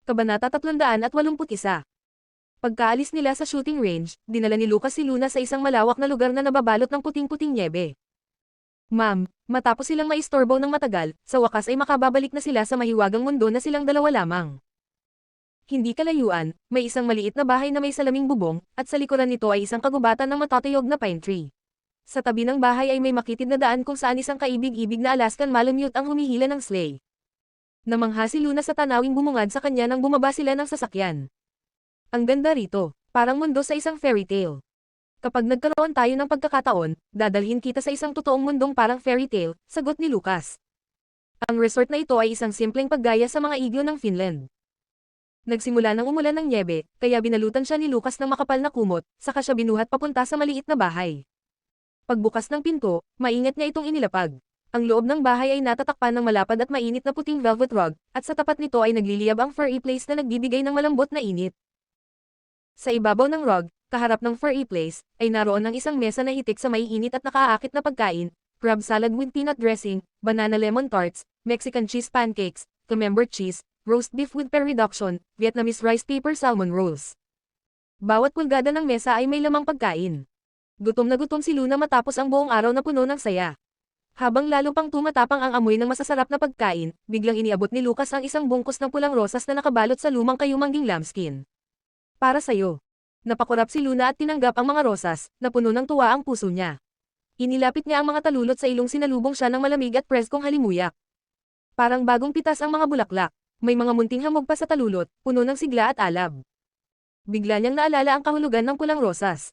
Kabanata 381. Pagkaalis nila sa shooting range, dinala ni Lucas si Luna sa isang malawak na lugar na nababalot ng puting-puting nyebe. Ma'am, matapos silang maistorbo ng matagal, sa wakas ay makababalik na sila sa mahiwagang mundo na silang dalawa lamang. Hindi kalayuan, may isang maliit na bahay na may salaming bubong, at sa likuran nito ay isang kagubatan ng matatayog na pine tree. Sa tabi ng bahay ay may makitid na daan kung saan isang kaibig-ibig na Alaskan Malamute ang humihila ng sleigh. Namangha si Luna sa tanawing bumungad sa kanya nang bumaba sila ng sasakyan. Ang ganda rito, parang mundo sa isang fairy tale. Kapag nagkaroon tayo ng pagkakataon, dadalhin kita sa isang totoong mundong parang fairy tale, sagot ni Lucas. Ang resort na ito ay isang simpleng paggaya sa mga iglo ng Finland. Nagsimula nang umulan ng nyebe, kaya binalutan siya ni Lucas ng makapal na kumot, saka siya binuhat papunta sa maliit na bahay. Pagbukas ng pinto, maingat niya itong inilapag. Ang loob ng bahay ay natatakpan ng malapad at mainit na puting velvet rug, at sa tapat nito ay nagliliyab ang furry place na nagbibigay ng malambot na init. Sa ibabaw ng rug, kaharap ng furry place, ay naroon ang isang mesa na hitik sa maiinit at nakaaakit na pagkain, crab salad with peanut dressing, banana lemon tarts, Mexican cheese pancakes, camembert cheese, roast beef with pear reduction, Vietnamese rice paper salmon rolls. Bawat pulgada ng mesa ay may lamang pagkain. Gutom na gutom si Luna matapos ang buong araw na puno ng saya. Habang lalo pang tumatapang ang amoy ng masasarap na pagkain, biglang iniabot ni Lucas ang isang bungkus ng pulang rosas na nakabalot sa lumang kayumangging lambskin. Para sa'yo. Napakurap si Luna at tinanggap ang mga rosas, na puno ng tuwa ang puso niya. Inilapit niya ang mga talulot sa ilong sinalubong siya ng malamig at preskong halimuyak. Parang bagong pitas ang mga bulaklak. May mga munting hamog pa sa talulot, puno ng sigla at alab. Bigla niyang naalala ang kahulugan ng pulang rosas.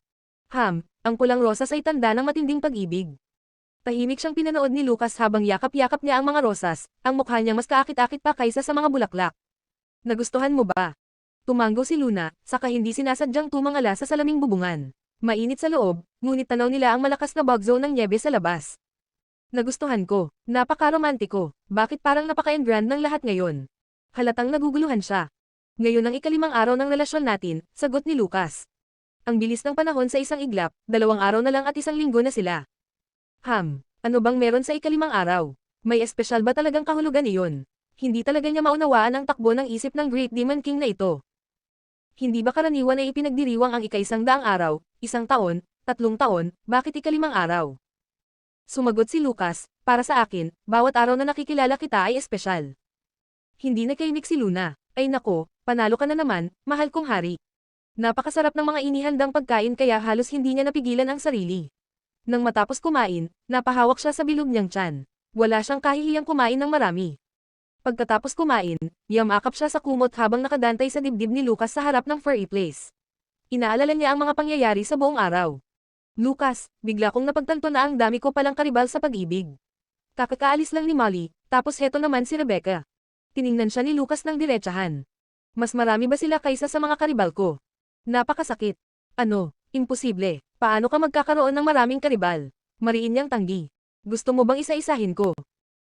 Ang pulang rosas ay tanda ng matinding pag-ibig. Tahimik siyang pinanood ni Lucas habang yakap-yakap niya ang mga rosas, ang mukha niyang mas kaakit-akit pa kaysa sa mga bulaklak. Nagustuhan mo ba? Tumango si Luna, saka hindi sinasadyang tumangala sa salaming bubungan. Mainit sa loob, ngunit tanaw nila ang malakas na bug zone ng nyebe sa labas. Nagustuhan ko, napaka-romantiko, bakit parang napaka-engrand ng lahat ngayon? Halatang naguguluhan siya. Ngayon ang ikalimang araw ng relasyon natin, sagot ni Lucas. Ang bilis ng panahon sa isang iglap, 2 araw na lang at 1 linggo na sila. Ano bang meron sa ikalimang araw? May espesyal ba talagang kahulugan iyon? Hindi talaga niya maunawaan ang takbo ng isip ng Great Demon King na ito. Hindi ba karaniwan ay ipinagdiriwang ang ika-100 araw, 1 taon, 3 taon, bakit ikalimang araw? Sumagot si Lucas, para sa akin, bawat araw na nakikilala kita ay espesyal. Hindi nakaimik si Luna. Ay nako, panalo ka na naman, mahal kong hari. Napakasarap ng mga inihandang pagkain kaya halos hindi niya napigilan ang sarili. Nang matapos kumain, napahawak siya sa bilog niyang tiyan. Wala siyang kahihiyang kumain ng marami. Pagkatapos kumain, yamakap siya sa kumot habang nakadantay sa dibdib ni Lucas sa harap ng furry place. Inaalala niya ang mga pangyayari sa buong araw. Lucas, bigla kong napagtanto na ang dami ko palang karibal sa pag-ibig. Kakakaalis lang ni Molly, tapos heto naman si Rebecca. Tiningnan siya ni Lucas ng diretsahan. Mas marami ba sila kaysa sa mga karibal ko? Napakasakit. Ano, imposible. Paano ka magkakaroon ng maraming karibal? Mariin niyang tanggi. Gusto mo bang isa-isahin ko?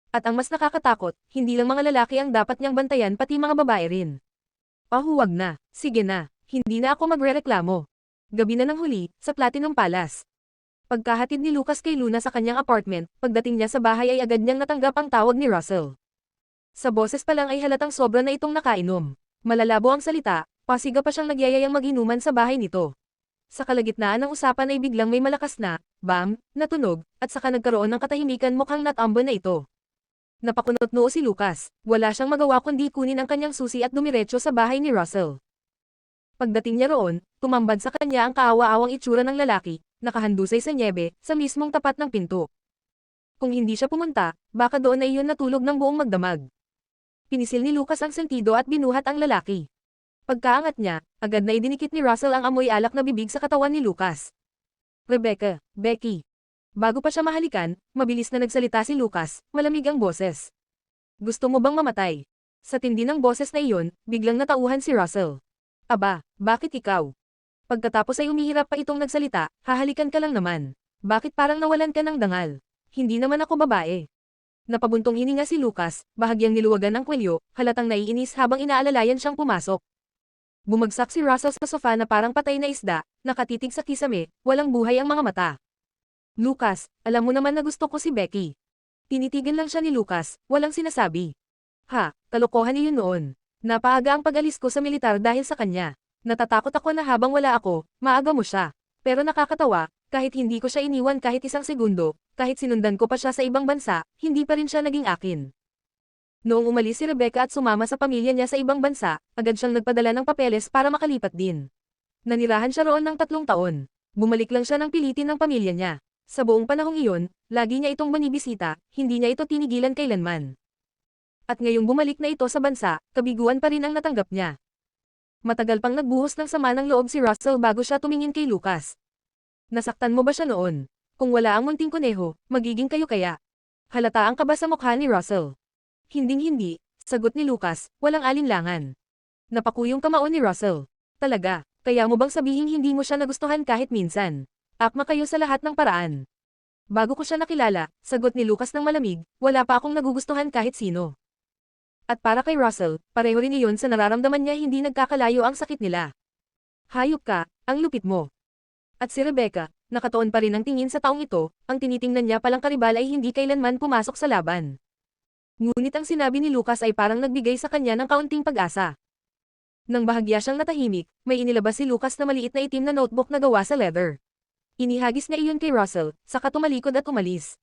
At ang mas nakakatakot, hindi lang mga lalaki ang dapat niyang bantayan pati mga babae rin. Huwag na. Sige na. Hindi na ako magrereklamo. Gabi na ng huli, sa Platinum Palace. Pagkahatid ni Lucas kay Luna sa kanyang apartment, pagdating niya sa bahay ay agad niyang natanggap ang tawag ni Russell. Sa boses pa lang ay halatang sobra na itong nakainom. Malalabo ang salita, pasiga pa siyang nagyayayang mag-inuman sa bahay nito. Sa kalagitnaan ng usapan ay biglang may malakas na, bam, na tunog, at saka nagkaroon ng katahimikan mukhang natambo na ito. Napakunot noo si Lucas, wala siyang magawa kundi kunin ang kanyang susi at dumiretso sa bahay ni Russell. Pagdating niya roon, tumambad sa kanya ang kaawa-awang itsura ng lalaki, nakahandusay sa nyebe, sa mismong tapat ng pinto. Kung hindi siya pumunta, baka doon na iyon natulog ng buong magdamag. Pinisil ni Lucas ang sentido at binuhat ang lalaki. Pagkaangat niya, agad na idinikit ni Russell ang amoy alak na bibig sa katawan ni Lucas. Rebecca, Becky. Bago pa siya mahalikan, mabilis na nagsalita si Lucas, malamig ang boses. Gusto mo bang mamatay? Sa tindi ng boses na iyon, biglang natauhan si Russell. Aba, bakit ikaw? Pagkatapos ay umihirap pa itong nagsalita, hahalikan ka lang naman. Bakit parang nawalan ka ng dangal? Hindi naman ako babae. Napabuntong hininga si Lucas, bahagyang niluwagan ng kwelyo, halatang naiinis habang inaalalayan siyang pumasok. Bumagsak si Russell sa sofa na parang patay na isda, nakatitig sa kisame, walang buhay ang mga mata. Lucas, alam mo naman na gusto ko si Becky. Tinitigan lang siya ni Lucas, walang sinasabi. Kalokohan iyon noon. Napaaga ang pag-alis ko sa militar dahil sa kanya. Natatakot ako na habang wala ako, maaga mo siya. Pero nakakatawa, kahit hindi ko siya iniwan kahit isang segundo, kahit sinundan ko pa siya sa ibang bansa, hindi pa rin siya naging akin. Noong umalis si Rebecca at sumama sa pamilya niya sa ibang bansa, agad siyang nagpadala ng papeles para makalipat din. Nanirahan siya roon ng 3 taon. Bumalik lang siya ng pilitin ng pamilya niya. Sa buong panahong iyon, lagi niya itong binibisita, hindi niya ito tinigilan kailanman. At ngayong bumalik na ito sa bansa, kabiguan pa rin ang natanggap niya. Matagal pang nagbuhos ng sama ng loob si Russell bago siya tumingin kay Lucas. Nasaktan mo ba siya noon? Kung wala ang munting kuneho, magiging kayo kaya? Halata ang kaba sa mukha ni Russell. Hinding-hindi, sagot ni Lucas, walang alinlangan. Napakuyong kamao ni Russell. Talaga, kaya mo bang sabihing hindi mo siya nagustuhan kahit minsan? Akma kayo sa lahat ng paraan. Bago ko siya nakilala, sagot ni Lucas ng malamig, wala pa akong nagugustuhan kahit sino. At para kay Russell, pareho rin iyon sa nararamdaman niya, hindi nagkakalayo ang sakit nila. Hayop ka, ang lupit mo. At si Rebecca, nakatuon pa rin ang tingin sa taong ito, ang tinitingnan niya palang karibal ay hindi kailanman pumasok sa laban. Ngunit ang sinabi ni Lucas ay parang nagbigay sa kanya ng kaunting pag-asa. Nang bahagya siyang natahimik, may inilabas si Lucas na maliit na itim na notebook na gawa sa leather. Inihagis niya iyon kay Russell, saka tumalikod at umalis.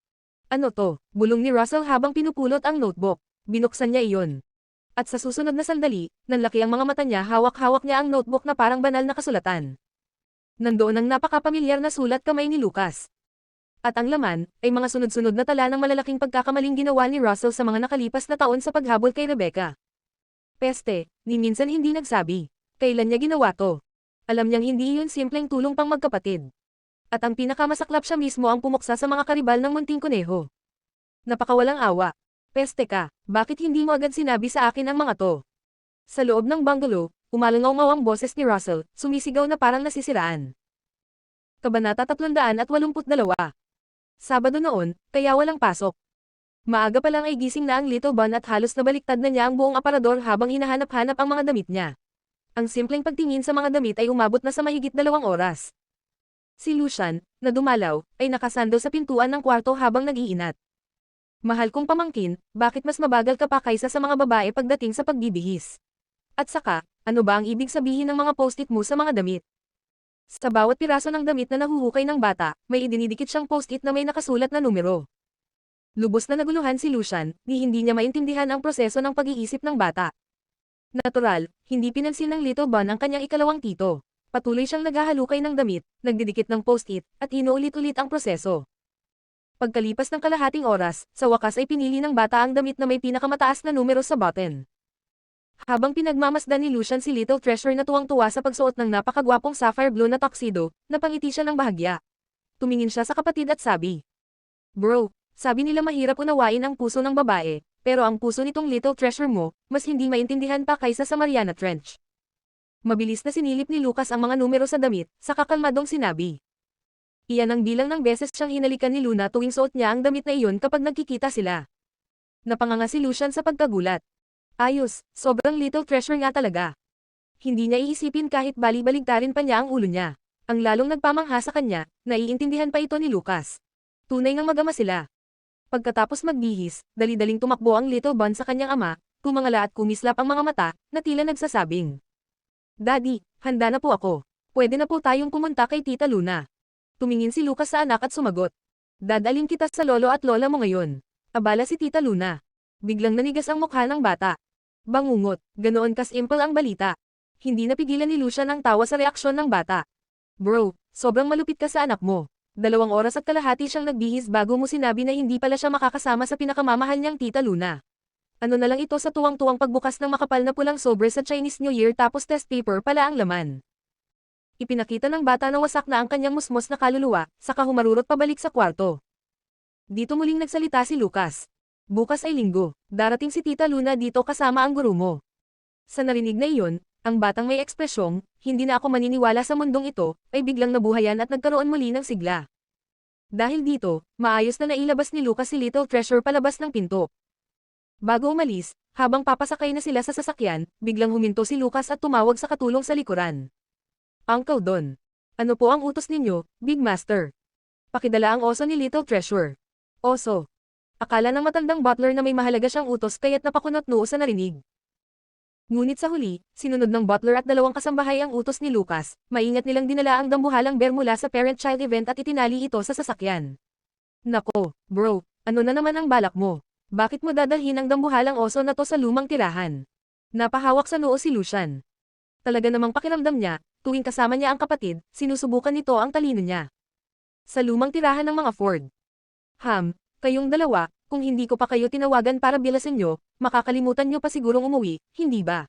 Ano to? Bulong ni Russell habang pinupulot ang notebook. Binuksan niya iyon. At sa susunod na sandali, nanlaki ang mga mata niya, hawak-hawak niya ang notebook na parang banal na kasulatan. Nandoon ang napakapamilyar na sulat kamay ni Lucas. At ang laman, ay mga sunod-sunod na tala ng malalaking pagkakamaling ginawa ni Russell sa mga nakalipas na taon sa paghabol kay Rebecca. Peste, ni minsan hindi nagsabi. Kailan niya ginawa to? Alam niyang hindi iyon simpleng tulong pang magkapatid. At ang pinakamasaklap, siya mismo ang pumuksa sa mga karibal ng munting kuneho. Napakawalang awa. Peste ka, bakit hindi mo agad sinabi sa akin ang mga to? Sa loob ng bungalow, umalangaw-ngaw ang boses ni Russell, sumisigaw na parang nasisiraan. Kabanata 382. Sabado noon, kaya walang pasok. Maaga pa lang ay gising na ang Little Bun at halos nabaliktad na niya ang buong aparador habang hinahanap-hanap ang mga damit niya. Ang simpleng pagtingin sa mga damit ay umabot na sa mahigit 2 oras. Si Lucian, na dumalaw, ay nakasando sa pintuan ng kwarto habang nag-iinat. Mahal kong pamangkin, bakit mas mabagal ka pa kaysa sa mga babae pagdating sa pagbibihis? At saka, ano ba ang ibig sabihin ng mga post-it mo sa mga damit? Sa bawat piraso ng damit na nahuhukay ng bata, may idinidikit siyang post-it na may nakasulat na numero. Lubos na naguluhan si Lucian, ni hindi niya maintindihan ang proseso ng pag-iisip ng bata. Natural, hindi pinansin ng Little Bun ang kanyang ikalawang tito. Patuloy siyang naghahalukay ng damit, nagdidikit ng post-it, at inuulit-ulit ang proseso. Pagkalipas ng kalahating oras, sa wakas ay pinili ng bata ang damit na may pinakamataas na numero sa button. Habang pinagmamasdan ni Lucian si Little Treasure na tuwang-tuwa sa pagsuot ng napakagwapong sapphire blue na tuxedo, napangiti siya ng bahagya. Tumingin siya sa kapatid at sabi, "Bro, sabi nila mahirap unawain ang puso ng babae, pero ang puso nitong Little Treasure mo, mas hindi maintindihan pa kaysa sa Mariana Trench." Mabilis na sinilip ni Lucas ang mga numero sa damit, sa kakalmadong sinabi. Iyan ang bilang ng beses siyang hinalikan ni Luna tuwing suot niya ang damit na iyon kapag nagkikita sila. Napanganga si Lucian sa pagkagulat. Ayos, sobrang Little Treasure nga talaga. Hindi niya iisipin kahit bali-baligtarin pa niya ang ulo niya. Ang lalong nagpamangha sa kanya, naiintindihan pa ito ni Lucas. Tunay ngang mag-ama sila. Pagkatapos magbihis, dali-daling tumakbo ang Little Bun sa kanyang ama, tumangala at kumislap ang mga mata, na tila nagsasabing, "Daddy, handa na po ako. Pwede na po tayong pumunta kay Tita Luna." Tumingin si Lucas sa anak at sumagot, "Dadalhin kita sa lolo at lola mo ngayon." Abala si Tita Luna. Biglang nanigas ang mukha ng bata. Bangungot, ganoon ka-simple ang balita. Hindi napigilan ni Lucian ang tawa sa reaksyon ng bata. "Bro, sobrang malupit ka sa anak mo. 2 oras at kalahati siyang nagbihis bago mo sinabi na hindi pala siya makakasama sa pinakamamahal niyang Tita Luna. Ano na lang ito sa tuwang-tuwang pagbukas ng makapal na pulang sobre sa Chinese New Year tapos test paper pala ang laman." Ipinakita ng bata na wasak na ang kanyang musmos na kaluluwa, saka humarurot pabalik sa kwarto. Dito muling nagsalita si Lucas. "Bukas ay linggo, darating si Tita Luna dito kasama ang guru mo." Sa narinig na iyon, ang batang may ekspresyong, "Hindi na ako maniniwala sa mundong ito," ay biglang nabuhayan at nagkaroon muli ng sigla. Dahil dito, maayos na nailabas ni Lucas si Little Treasure palabas ng pinto. Bago umalis, habang papasakay na sila sa sasakyan, biglang huminto si Lucas at tumawag sa katulong sa likuran. "Uncle Don. Ano po ang utos ninyo, Big Master?" Pakidala ang oso ni Little Treasure. Oso. Akala ng matandang butler na may mahalaga siyang utos kaya't napakunot noo sa narinig. Ngunit sa huli, sinunod ng butler at dalawang kasambahay ang utos ni Lucas, maingat nilang dinala ang dambuhalang bear mula sa parent-child event at itinali ito sa sasakyan. Nako, bro, ano na naman ang balak mo? Bakit mo dadalhin ang dambuhalang oso na to sa lumang tirahan? Napahawak sa noo si Lucian. Talaga namang pakiramdam niya, tuwing kasama niya ang kapatid, sinusubukan nito ang talino niya. Sa lumang tirahan ng mga Ford. Kayong dalawa, kung hindi ko pa kayo tinawagan para bilasan nyo, makakalimutan nyo pa sigurong umuwi, hindi ba?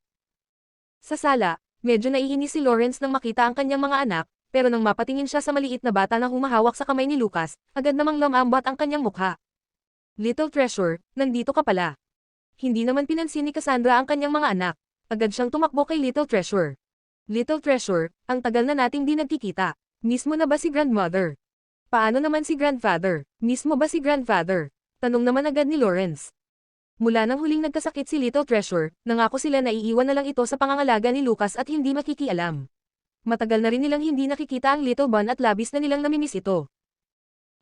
Sa sala, medyo naiinis si Lawrence nang makita ang kanyang mga anak, pero nang mapatingin siya sa maliit na bata na humahawak sa kamay ni Lucas, agad namang lumambot ang kanyang mukha. Little Treasure, nandito ka pala. Hindi naman pinansin ni Cassandra ang kanyang mga anak. Agad siyang tumakbo kay Little Treasure. Little Treasure, ang tagal na nating di nagkikita. Mismo na ba si grandmother? Paano naman si grandfather? Mismo ba si grandfather? Tanong naman agad ni Lawrence. Mula nang huling nagkasakit si Little Treasure, nangako sila na iiwan na lang ito sa pangangalaga ni Lucas at hindi makikialam. Matagal na rin nilang hindi nakikita ang Little Bun at labis na nilang namimiss ito.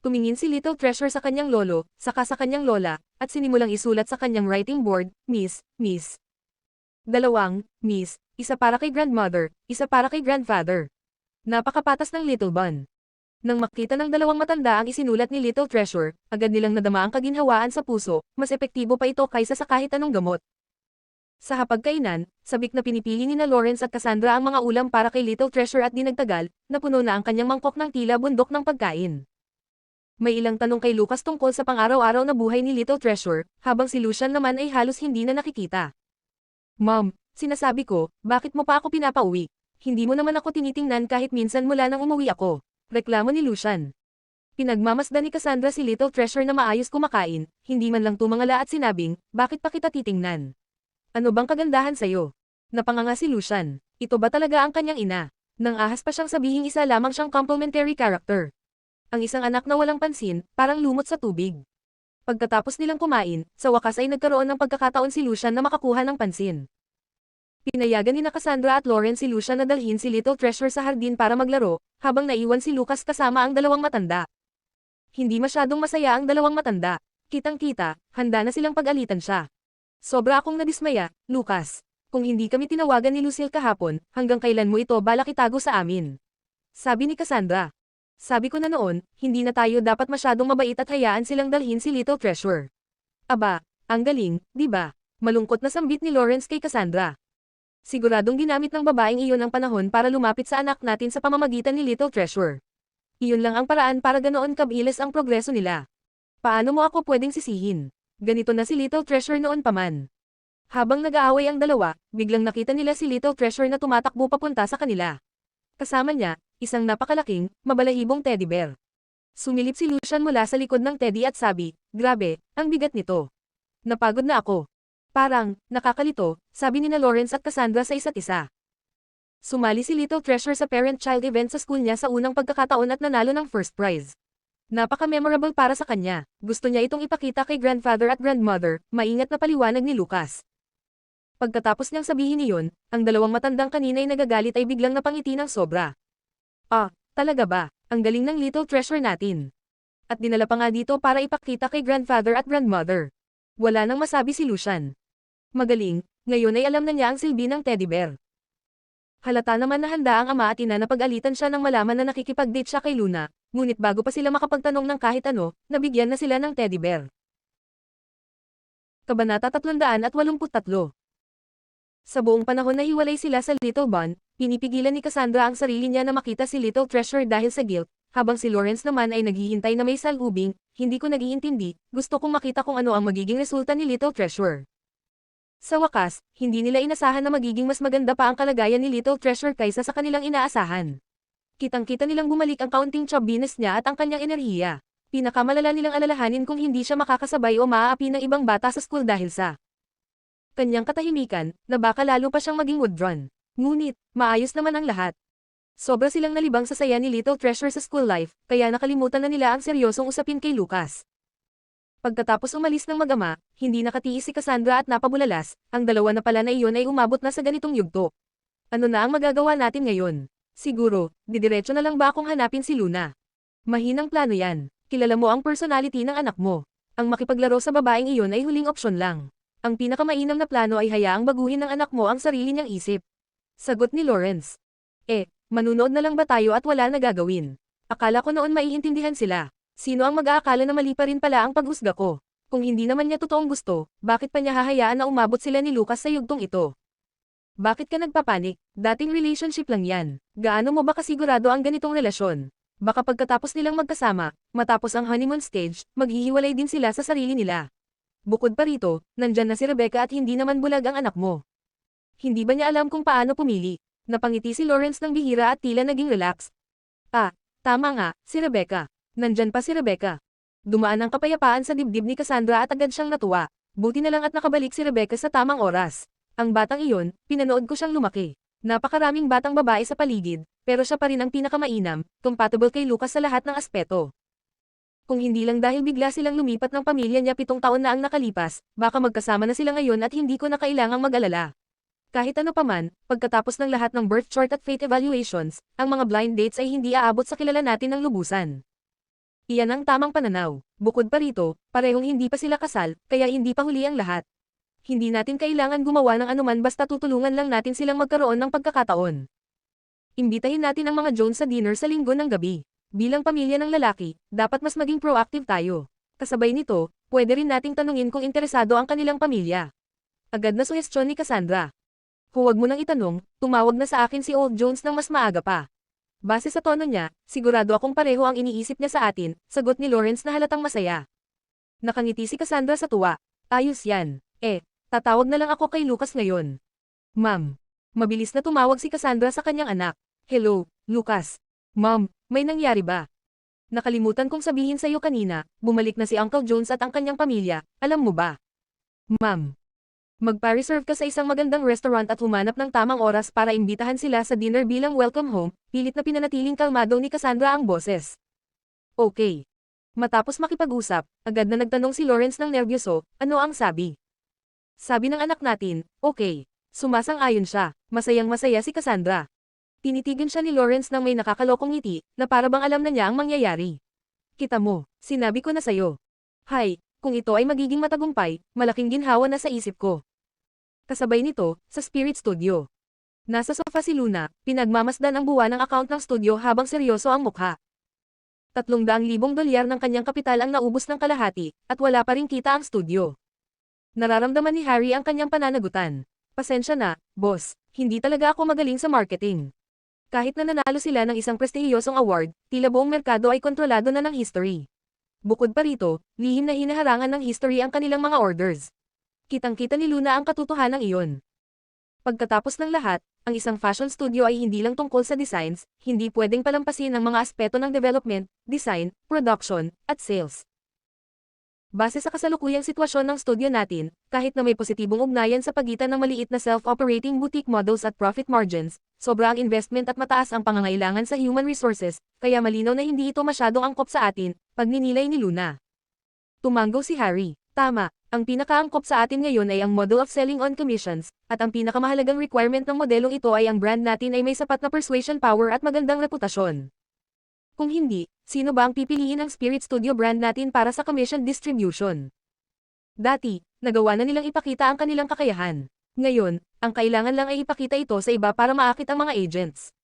Tumingin si Little Treasure sa kanyang lolo, saka sa kanyang lola, at sinimulang isulat sa kanyang writing board, Miss. Miss, isa para kay grandmother, isa para kay grandfather. Napakapatas ng Little Bun. Nang makita ng dalawang matanda ang isinulat ni Little Treasure, agad nilang nadama ang kaginhawaan sa puso, mas epektibo pa ito kaysa sa kahit anong gamot. Sa hapagkainan, sabik na pinipili ni Lawrence at Cassandra ang mga ulam para kay Little Treasure at di nagtagal, napuno na ang kanyang mangkok ng tila bundok ng pagkain. May ilang tanong kay Lucas tungkol sa pang-araw-araw na buhay ni Little Treasure, habang si Lucian naman ay halos hindi na nakikita. Mom, sinasabi ko, bakit mo pa ako pinapauwi? Hindi mo naman ako tinitingnan kahit minsan mula nang umuwi ako. Reklamo ni Lucian. Pinagmamasdan ni Cassandra si Little Treasure na maayos kumakain, hindi man lang tumangala at sinabing, bakit pa kita titingnan? Ano bang kagandahan sa'yo? Napanganga si Lucian. Ito ba talaga ang kanyang ina? Nang ahas pa siyang sabihing isa lamang siyang complimentary character. Ang isang anak na walang pansin, parang lumot sa tubig. Pagkatapos nilang kumain, sa wakas ay nagkaroon ng pagkakataon si Lucian na makakuha ng pansin. Pinayagan ni Cassandra at Lawrence si Lucian na dalhin si Little Treasure sa hardin para maglaro, habang naiwan si Lucas kasama ang dalawang matanda. Hindi masyadong masaya ang dalawang matanda. Kitang-kita, handa na silang pag-alitan siya. Sobra akong nadismaya, Lucas. Kung hindi kami tinawagan ni Lucille kahapon, hanggang kailan mo ito balak itago sa amin? Sabi ni Cassandra. Sabi ko na noon, hindi na tayo dapat masyadong mabait at hayaan silang dalhin si Little Treasure. Aba, ang galing, di ba? Malungkot na sambit ni Lawrence kay Cassandra. Siguradong ginamit ng babaeng iyon ang panahon para lumapit sa anak natin sa pamamagitan ni Little Treasure. Iyon lang ang paraan para ganoon kabilis ang progreso nila. Paano mo ako pwedeng sisihin? Ganito na si Little Treasure noon pa man. Habang nag-aaway ang dalawa, biglang nakita nila si Little Treasure na tumatakbo papunta sa kanila. Kasama niya, isang napakalaking, mabalahibong teddy bear. Sumilip si Lucian mula sa likod ng teddy at sabi, grabe, ang bigat nito. Napagod na ako. Parang, nakakalito, sabi ni Lawrence at Cassandra sa isa't isa. Sumali si Little Treasure sa parent-child event sa school niya sa unang pagkakataon at nanalo ng first prize. Napaka-memorable para sa kanya, gusto niya itong ipakita kay grandfather at grandmother, maingat na paliwanag ni Lucas. Pagkatapos niyang sabihin iyon, ang dalawang matandang kanina'y nagagalit ay biglang napangiti ng sobra. Talaga ba? Ang galing ng Little Treasure natin. At dinala pa nga dito para ipakita kay grandfather at grandmother. Wala nang masabi si Lucian. Magaling, ngayon ay alam na niya ang silbi ng teddy bear. Halata naman na handa ang ama at ina na pag-alitan siya nang malaman na nakikipag-date siya kay Luna, ngunit bago pa sila makapagtanong ng kahit ano, nabigyan na sila ng teddy bear. Kabanata 383. Sa buong panahon na hiwalay sila sa Little Bun, pinipigilan ni Cassandra ang sarili niya na makita si Little Treasure dahil sa guilt, habang si Lawrence naman ay naghihintay na may salubing, hindi ko nag-iintindi, gusto kong makita kung ano ang magiging resulta ni Little Treasure. Sa wakas, hindi nila inasahan na magiging mas maganda pa ang kalagayan ni Little Treasure kaysa sa kanilang inaasahan. Kitang-kita nilang bumalik ang kaunting chubbiness niya at ang kanyang enerhiya. Pinakamalala nilang alalahanin kung hindi siya makakasabay o maaapi ng ibang bata sa school dahil sa kanyang katahimikan, na baka lalo pa siyang maging withdrawn. Ngunit, maayos naman ang lahat. Sobra silang nalibang sa saya ni Little Treasure sa school life, kaya nakalimutan na nila ang seryosong usapin kay Lucas. Pagkatapos umalis ng mag-ama, hindi nakatiis si Cassandra at napabulalas, ang dalawa na pala na iyon ay umabot na sa ganitong yugto. Ano na ang magagawa natin ngayon? Siguro, didiretso na lang ba akong hanapin si Luna? Mahinang plano yan. Kilala mo ang personality ng anak mo. Ang makipaglaro sa babaeng iyon ay huling opsyon lang. Ang pinakamainam na plano ay hayaang baguhin ng anak mo ang sarili niyang isip. Sagot ni Lawrence. Manunood na lang ba tayo at wala na gagawin? Akala ko noon maiintindihan sila. Sino ang mag-aakala na mali pa rin pala ang paghusga ko? Kung hindi naman niya totoong gusto, bakit pa niya hahayaan na umabot sila ni Lucas sa yugtong ito? Bakit ka nagpapanik? Dating relationship lang yan. Gaano mo ba kasigurado ang ganitong relasyon? Baka pagkatapos nilang magkasama, matapos ang honeymoon stage, maghihiwalay din sila sa sarili nila. Bukod pa rito, nandyan na si Rebecca at hindi naman bulag ang anak mo. Hindi ba niya alam kung paano pumili? Napangiti si Lawrence ng bihira at tila naging relax. Tama nga, si Rebecca. Nandyan pa si Rebecca. Dumaan ang kapayapaan sa dibdib ni Cassandra at agad siyang natuwa. Buti na lang at nakabalik si Rebecca sa tamang oras. Ang batang iyon, pinanood ko siyang lumaki. Napakaraming batang babae sa paligid, pero siya pa rin ang pinakamainam, compatible kay Lucas sa lahat ng aspeto. Kung hindi lang dahil bigla silang lumipat ng pamilya niya 7 taon na ang nakalipas, baka magkasama na sila ngayon at hindi ko na kailangang mag-alala. Kahit ano paman, pagkatapos ng lahat ng birth chart at fate evaluations, ang mga blind dates ay hindi aabot sa kilala natin ng lubusan. Iyan ang tamang pananaw. Bukod pa rito, parehong hindi pa sila kasal, kaya hindi pa huli ang lahat. Hindi natin kailangan gumawa ng anuman basta tutulungan lang natin silang magkaroon ng pagkakataon. Imbitahin natin ang mga Jones sa dinner sa linggo ng gabi. Bilang pamilya ng lalaki, dapat mas maging proactive tayo. Kasabay nito, pwede rin nating tanungin kung interesado ang kanilang pamilya. Agad na suhestyon ni Cassandra. Huwag mo nang itanong, tumawag na sa akin si Old Jones nang mas maaga pa. Base sa tono niya, sigurado akong pareho ang iniisip niya sa atin, sagot ni Lawrence na halatang masaya. Nakangiti si Cassandra sa tuwa. Ayos yan. Tatawag na lang ako kay Lucas ngayon. Ma'am. Mabilis na tumawag si Cassandra sa kanyang anak. Hello, Lucas. Ma'am, may nangyari ba? Nakalimutan kong sabihin sa'yo kanina, bumalik na si Uncle Jones at ang kanyang pamilya, alam mo ba? Ma'am. Magpa-reserve ka sa isang magandang restaurant at humanap ng tamang oras para imbitahan sila sa dinner bilang welcome home, pilit na pinanatiling kalmado ni Cassandra ang boses. Okay. Matapos makipag-usap, agad na nagtanong si Lawrence ng nerbyoso, ano ang sabi? Sabi ng anak natin, okay. Sumasang-ayon siya, masayang-masaya si Cassandra. Tinitigan siya ni Lawrence nang may nakakalokong ngiti, na para bang alam na niya ang mangyayari. Kita mo, sinabi ko na sayo. Hay, kung ito ay magiging matagumpay, malaking ginhawa na sa isip ko. Kasabay nito, sa Spirit Studio. Nasa sofa si Luna, pinagmamasdan ang buwan ng account ng studio habang seryoso ang mukha. $300,000 ng kanyang kapital ang naubos ng kalahati, at wala pa ring kita ang studio. Nararamdaman ni Harry ang kanyang pananagutan. Pasensya na, boss, hindi talaga ako magaling sa marketing. Kahit na nanalo sila ng isang prestihiyosong award, tila buong merkado ay kontrolado na ng history. Bukod pa rito, lihim na hinaharangan ng history ang kanilang mga orders. Kitang-kita ni Luna ang katotohanan iyon. Pagkatapos ng lahat, ang isang fashion studio ay hindi lang tungkol sa designs, hindi pwedeng palampasin ang mga aspeto ng development, design, production, at sales. Base sa kasalukuyang sitwasyon ng studio natin, kahit na may positibong ugnayan sa pagitan ng maliit na self-operating boutique models at profit margins, sobra ang investment at mataas ang pangangailangan sa human resources, kaya malinaw na hindi ito masyadong angkop sa atin, pagninilay ni Luna. Tumanggo si Harry. Tama, ang pinakaangkop sa atin ngayon ay ang model of selling on commissions, at ang pinakamahalagang requirement ng modelong ito ay ang brand natin ay may sapat na persuasion power at magandang reputasyon. Kung hindi, sino ba ang pipiliin ng Spirit Studio brand natin para sa commission distribution? Dati, nagawa na nilang ipakita ang kanilang kakayahan. Ngayon, ang kailangan lang ay ipakita ito sa iba para maakit ang mga agents.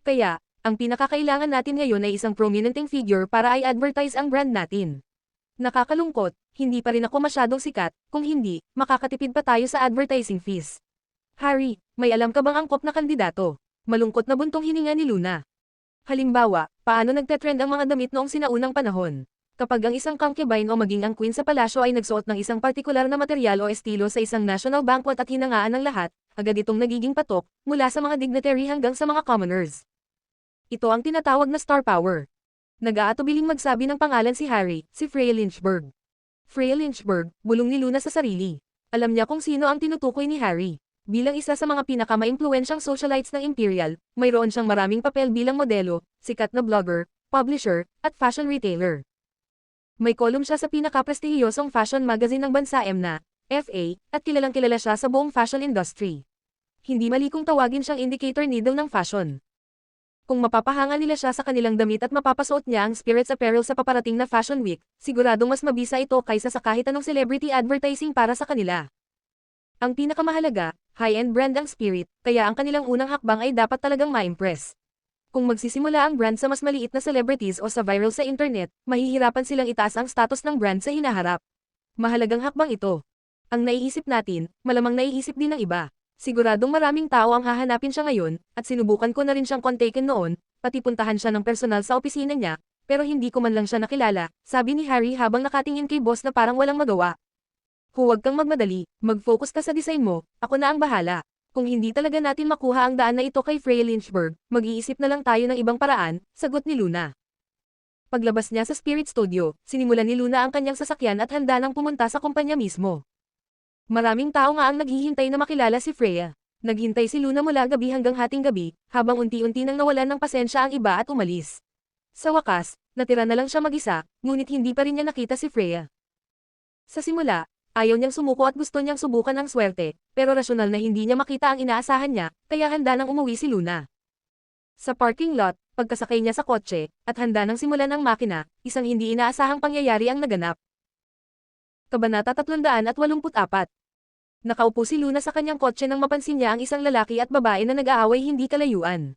Kaya, ang pinakakailangan natin ngayon ay isang prominenting figure para i-advertise ang brand natin. Nakakalungkot, hindi pa rin ako masyadong sikat, kung hindi, makakatipid pa tayo sa advertising fees. Harry, may alam ka bang angkop na kandidato? Malungkot na buntong hininga ni Luna. Halimbawa, paano nagtetrend ang mga damit noong sinaunang panahon? Kapag ang isang concubine o maging ang queen sa palasyo ay nagsuot ng isang partikular na material o estilo sa isang national banquet at hinangaan ng lahat, agad itong nagiging patok, mula sa mga dignitary hanggang sa mga commoners. Ito ang tinatawag na star power. Nag-aatubiling magsabi ng pangalan si Harry, si Freya Lynchburg. Freya Lynchburg, bulong ni Luna sa sarili. Alam niya kung sino ang tinutukoy ni Harry. Bilang isa sa mga pinakamaimpluwensyang socialites ng Imperial, mayroon siyang maraming papel bilang modelo, sikat na blogger, publisher, at fashion retailer. May column siya sa pinakaprestihiyosong fashion magazine ng bansa MNA, FA, at kilalang-kilala siya sa buong fashion industry. Hindi mali kung tawagin siyang indicator needle ng fashion. Kung mapapahanga nila siya sa kanilang damit at mapapasuot niya ang Spirits Apparel sa paparating na Fashion Week, siguradong mas mabisa ito kaysa sa kahit anong celebrity advertising para sa kanila. Ang pinakamahalaga, high-end brand ang Spirit, kaya ang kanilang unang hakbang ay dapat talagang ma-impress. Kung magsisimula ang brand sa mas maliit na celebrities o sa viral sa internet, mahihirapan silang itaas ang status ng brand sa hinaharap. Mahalagang hakbang ito. Ang naiisip natin, malamang naiisip din ng iba. Siguradong maraming tao ang hahanapin siya ngayon, at sinubukan ko na rin siyang kontakin noon, pati puntahan siya ng personal sa opisina niya, pero hindi ko man lang siya nakilala, sabi ni Harry habang nakatingin kay boss na parang walang magawa. Huwag kang magmadali, mag-focus ka sa design mo, ako na ang bahala. Kung hindi talaga natin makuha ang daan na ito kay Freya Lynchburg, mag-iisip na lang tayo ng ibang paraan, sagot ni Luna. Paglabas niya sa Spirit Studio, sinimulan ni Luna ang kanyang sasakyan at handa nang pumunta sa kumpanya mismo. Maraming tao nga ang naghihintay na makilala si Freya. Naghintay si Luna mula gabi hanggang hating gabi, habang unti-unti nang nawalan ng pasensya ang iba at umalis. Sa wakas, natira na lang siya mag-isa, ngunit hindi pa rin niya nakita si Freya. Sa simula, ayaw niyang sumuko at gusto niyang subukan ang swerte, pero rasyonal na hindi niya makita ang inaasahan niya, kaya handa nang umuwi si Luna. Sa parking lot, pagkasakay niya sa kotse, at handa nang simulan ang makina, isang hindi inaasahang pangyayari ang naganap. Kabanata 384. Nakaupo si Luna sa kanyang kotse nang mapansin niya ang isang lalaki at babae na nag-aaway hindi kalayuan.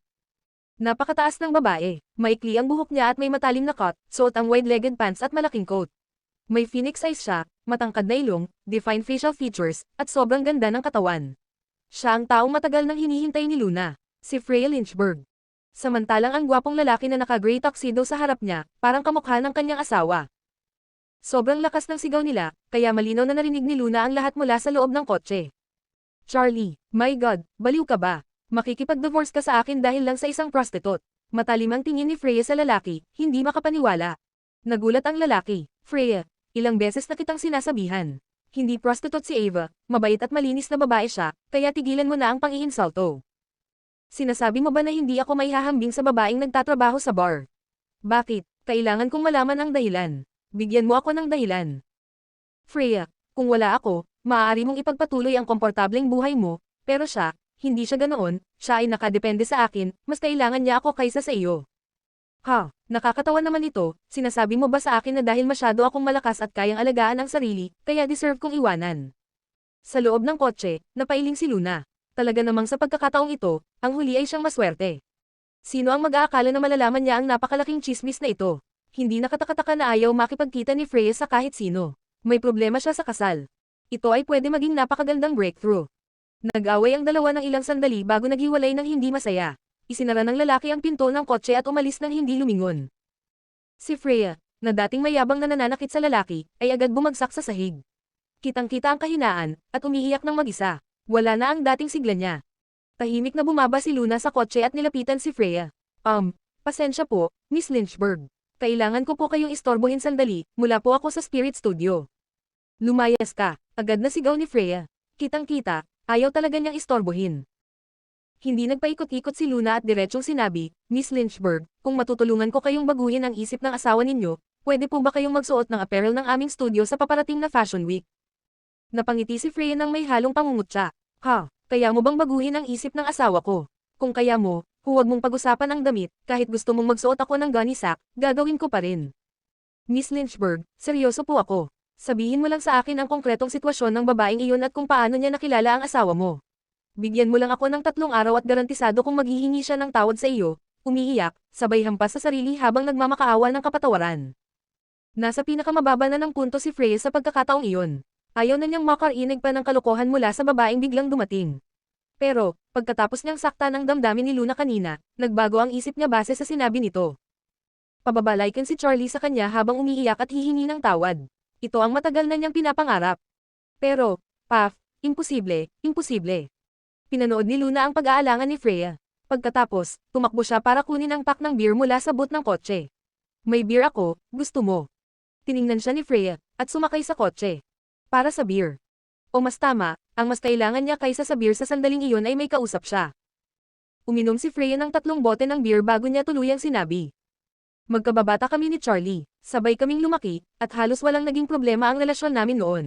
Napakataas ng babae, maikli ang buhok niya at may matalim na cut, suot ang wide-legged pants at malaking coat. May phoenix eyes siya, matangkad na ilong, defined facial features, at sobrang ganda ng katawan. Siya ang taong matagal nang hinihintay ni Luna, si Freya Lynchburg. Samantalang ang gwapong lalaki na naka-gray tuxedo sa harap niya, parang kamukha ng kanyang asawa. Sobrang lakas ng sigaw nila, kaya malinaw na narinig ni Luna ang lahat mula sa loob ng kotse. Charlie, my God, baliw ka ba? Makikipag-divorce ka sa akin dahil lang sa isang prostitute. Matalim ang tingin ni Freya sa lalaki, hindi makapaniwala. Nagulat ang lalaki. Freya, ilang beses na kitang sinasabihan. Hindi prostitute si Ava, mabait at malinis na babae siya, kaya tigilan mo na ang pang-iinsulto. Sinasabi mo ba na hindi ako maihahambing sa babaeng nagtatrabaho sa bar? Bakit? Kailangan kong malaman ang dahilan. Bigyan mo ako ng dahilan. Freya, kung wala ako, maaari mong ipagpatuloy ang komportableng buhay mo, pero siya, hindi siya ganoon, siya ay nakadepende sa akin, mas kailangan niya ako kaysa sa iyo. Ha, nakakatawa naman ito, sinasabi mo ba sa akin na dahil masyado akong malakas at kayang alagaan ang sarili, kaya deserve kong iwanan? Sa loob ng kotse, napailing si Luna. Talaga namang sa pagkakataong ito, ang huli ay siyang maswerte. Sino ang mag-aakala na malalaman niya ang napakalaking chismis na ito? Hindi nakatakataka na ayaw makipagkita ni Freya sa kahit sino. May problema siya sa kasal. Ito ay pwede maging napakagandang breakthrough. Nag-away ang dalawa ng ilang sandali bago naghiwalay ng hindi masaya. Isinara ng lalaki ang pinto ng kotse at umalis ng hindi lumingon. Si Freya, na dating mayabang na nananakit sa lalaki, ay agad bumagsak sa sahig. Kitang-kita ang kahinaan, at umiiyak ng mag-isa. Wala na ang dating sigla niya. Tahimik na bumaba si Luna sa kotse at nilapitan si Freya. Pasensya po, Miss Lynchburg. Kailangan ko po kayong istorbohin sandali, mula po ako sa Spirit Studio. Lumayas ka, agad na sigaw ni Freya. Kitang-kita, ayaw talaga niyang istorbohin. Hindi nagpaikot-ikot si Luna at diretsong sinabi, Miss Lynchburg, kung matutulungan ko kayong baguhin ang isip ng asawa ninyo, pwede po ba kayong magsuot ng apparel ng aming studio sa paparating na Fashion Week? Napangiti si Freya ng may halong pangungutya. Ha, kaya mo bang baguhin ang isip ng asawa ko? Kung kaya mo, huwag mong pag-usapan ang damit, kahit gusto mong magsuot ako ng gunny sack, gagawin ko pa rin. Miss Lynchburg, seryoso po ako. Sabihin mo lang sa akin ang konkretong sitwasyon ng babaeng iyon at kung paano niya nakilala ang asawa mo. Bigyan mo lang ako ng 3 araw at garantisado kung maghihingi siya ng tawad sa iyo, umiiyak, sabay hampas sa sarili habang nagmamakaawa ng kapatawaran. Nasa pinakamababa na ng punto si Freya sa pagkakataong iyon. Ayaw na niyang makarinig pa ng kalokohan mula sa babaeng biglang dumating. Pero, pagkatapos niyang sakta ng damdamin ni Luna kanina, nagbago ang isip niya base sa sinabi nito. Pababalaikin si Charlie sa kanya habang umiiyak at hihingi ng tawad. Ito ang matagal na niyang pinapangarap. Pero, imposible, imposible. Pinanood ni Luna ang pag-aalangan ni Freya. Pagkatapos, tumakbo siya para kunin ang pack ng beer mula sa boot ng kotse. May beer ako, gusto mo? Tiningnan siya ni Freya, at sumakay sa kotse. Para sa beer. O mas tama, ang mas kailangan niya kaysa sa beer sa sandaling iyon ay may kausap siya. Uminom si Freya ng 3 bote ng beer bago niya tuluyang sinabi. Magkababata kami ni Charlie, sabay kaming lumaki, at halos walang naging problema ang relasyon namin noon.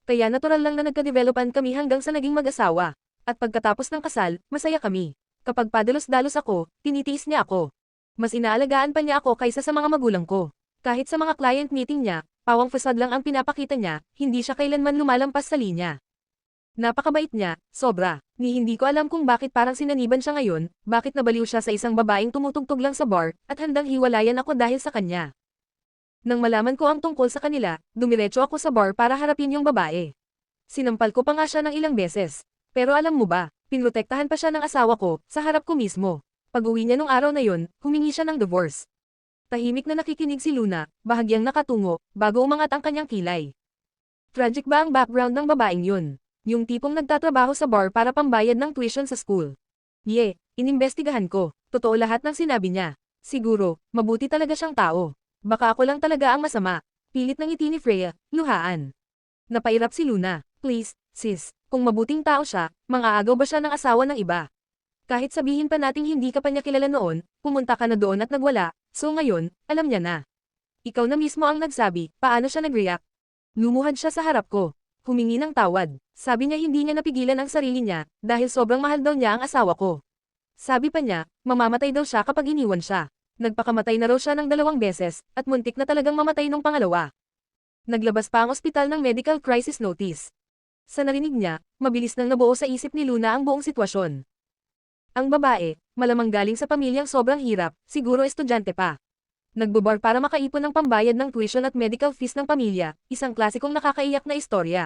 Kaya natural lang na nagka-developan kami hanggang sa naging mag-asawa. At pagkatapos ng kasal, masaya kami. Kapag padalos-dalos ako, tinitiis niya ako. Mas inaalagaan pa niya ako kaysa sa mga magulang ko. Kahit sa mga client meeting niya, pawang fasad lang ang pinapakita niya, hindi siya kailanman lumalampas sa linya. Napakabait niya, sobra. Ni hindi ko alam kung bakit parang sinaniban siya ngayon, bakit nabaliw siya sa isang babaeng tumutugtog lang sa bar, at handang hiwalayan ako dahil sa kanya. Nang malaman ko ang tungkol sa kanila, dumiretso ako sa bar para harapin yung babae. Sinampal ko pa nga siya ng ilang beses. Pero alam mo ba, pinrotektahan pa siya ng asawa ko, sa harap ko mismo. Pag-uwi niya nung araw na yun, humingi siya ng divorce. Tahimik na nakikinig si Luna, bahagyang nakatungo, bago umangat ang kanyang kilay. Tragic ba ang background ng babaeng yun? Yung tipong nagtatrabaho sa bar para pambayad ng tuition sa school. Inimbestigahan ko. Totoo lahat ng sinabi niya. Siguro, mabuti talaga siyang tao. Baka ako lang talaga ang masama. Pilit ng ngiti ni Freya, luhaan. Napairap si Luna. Please, sis, kung mabuting tao siya, mang-aagaw ba siya ng asawa ng iba? Kahit sabihin pa nating hindi ka pa niya kilala noon, pumunta ka na doon at nagwala, so ngayon, alam niya na. Ikaw na mismo ang nagsabi, paano siya nag-react? Lumuhad siya sa harap ko. Humingi ng tawad. Sabi niya hindi niya napigilan ang sarili niya, dahil sobrang mahal daw niya ang asawa ko. Sabi pa niya, mamamatay daw siya kapag iniwan siya. Nagpakamatay na raw siya ng 2 beses, at muntik na talagang mamatay nung pangalawa. Naglabas pa ang ospital ng medical crisis notice. Sa narinig niya, mabilis nang nabuo sa isip ni Luna ang buong sitwasyon. Ang babae, malamang galing sa pamilyang sobrang hirap, siguro estudyante pa. Nagbubar para makaipon ng pambayad ng tuition at medical fees ng pamilya, isang klasikong nakakaiyak na istorya.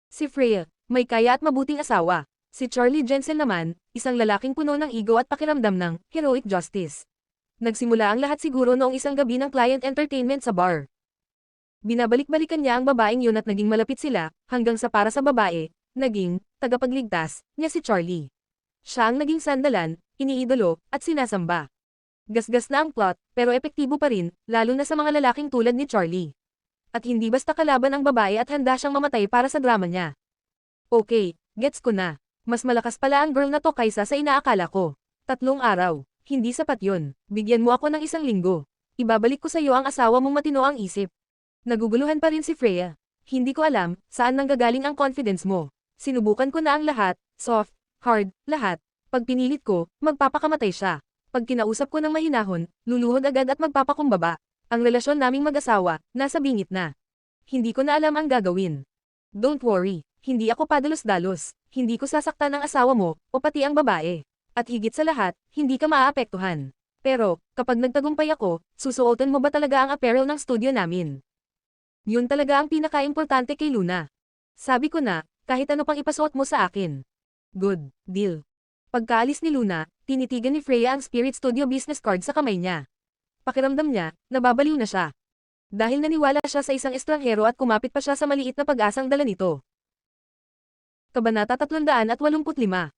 Si Freya, may kaya at mabuting asawa. Si Charlie Jensen naman, isang lalaking puno ng ego at pakiramdam ng heroic justice. Nagsimula ang lahat siguro noong isang gabi ng client entertainment sa bar. Binabalik-balikan niya ang babaeng yun at naging malapit sila, hanggang sa para sa babae, naging tagapagligtas niya si Charlie. Siya ang naging sandalan, iniidolo, at sinasamba. Gasgas na ang plot, pero epektibo pa rin, lalo na sa mga lalaking tulad ni Charlie. At hindi basta kalaban ang babae at handa siyang mamatay para sa drama niya. Okay, gets ko na. Mas malakas pala ang girl na to kaysa sa inaakala ko. 3 araw. Hindi sapat yun. Bigyan mo ako ng 1 linggo. Ibabalik ko sa iyo ang asawa mong matino ang isip. Naguguluhan pa rin si Freya. Hindi ko alam, saan nanggagaling ang confidence mo. Sinubukan ko na ang lahat, soft, hard, lahat. Pag pinilit ko, magpapakamatay siya. Pag kinausap ko ng mahinahon, luluhod agad at magpapakumbaba. Ang relasyon naming mag-asawa, nasa bingit na. Hindi ko na alam ang gagawin. Don't worry, hindi ako padalos-dalos. Hindi ko sasaktan ang asawa mo, o pati ang babae. At higit sa lahat, hindi ka maaapektuhan. Pero, kapag nagtagumpay ako, susuotin mo ba talaga ang apparel ng studio namin? Yun talaga ang pinaka-importante kay Luna. Sabi ko na, kahit ano pang ipasuot mo sa akin. Good, deal. Pagkaalis ni Luna, tinitigan ni Freya ang Spirit Studio business card sa kamay niya. Pakiramdam niya, nababaliw na siya. Dahil naniwala siya sa isang estranghero at kumapit pa siya sa maliit na pag-asang dala nito. Kabanata 385.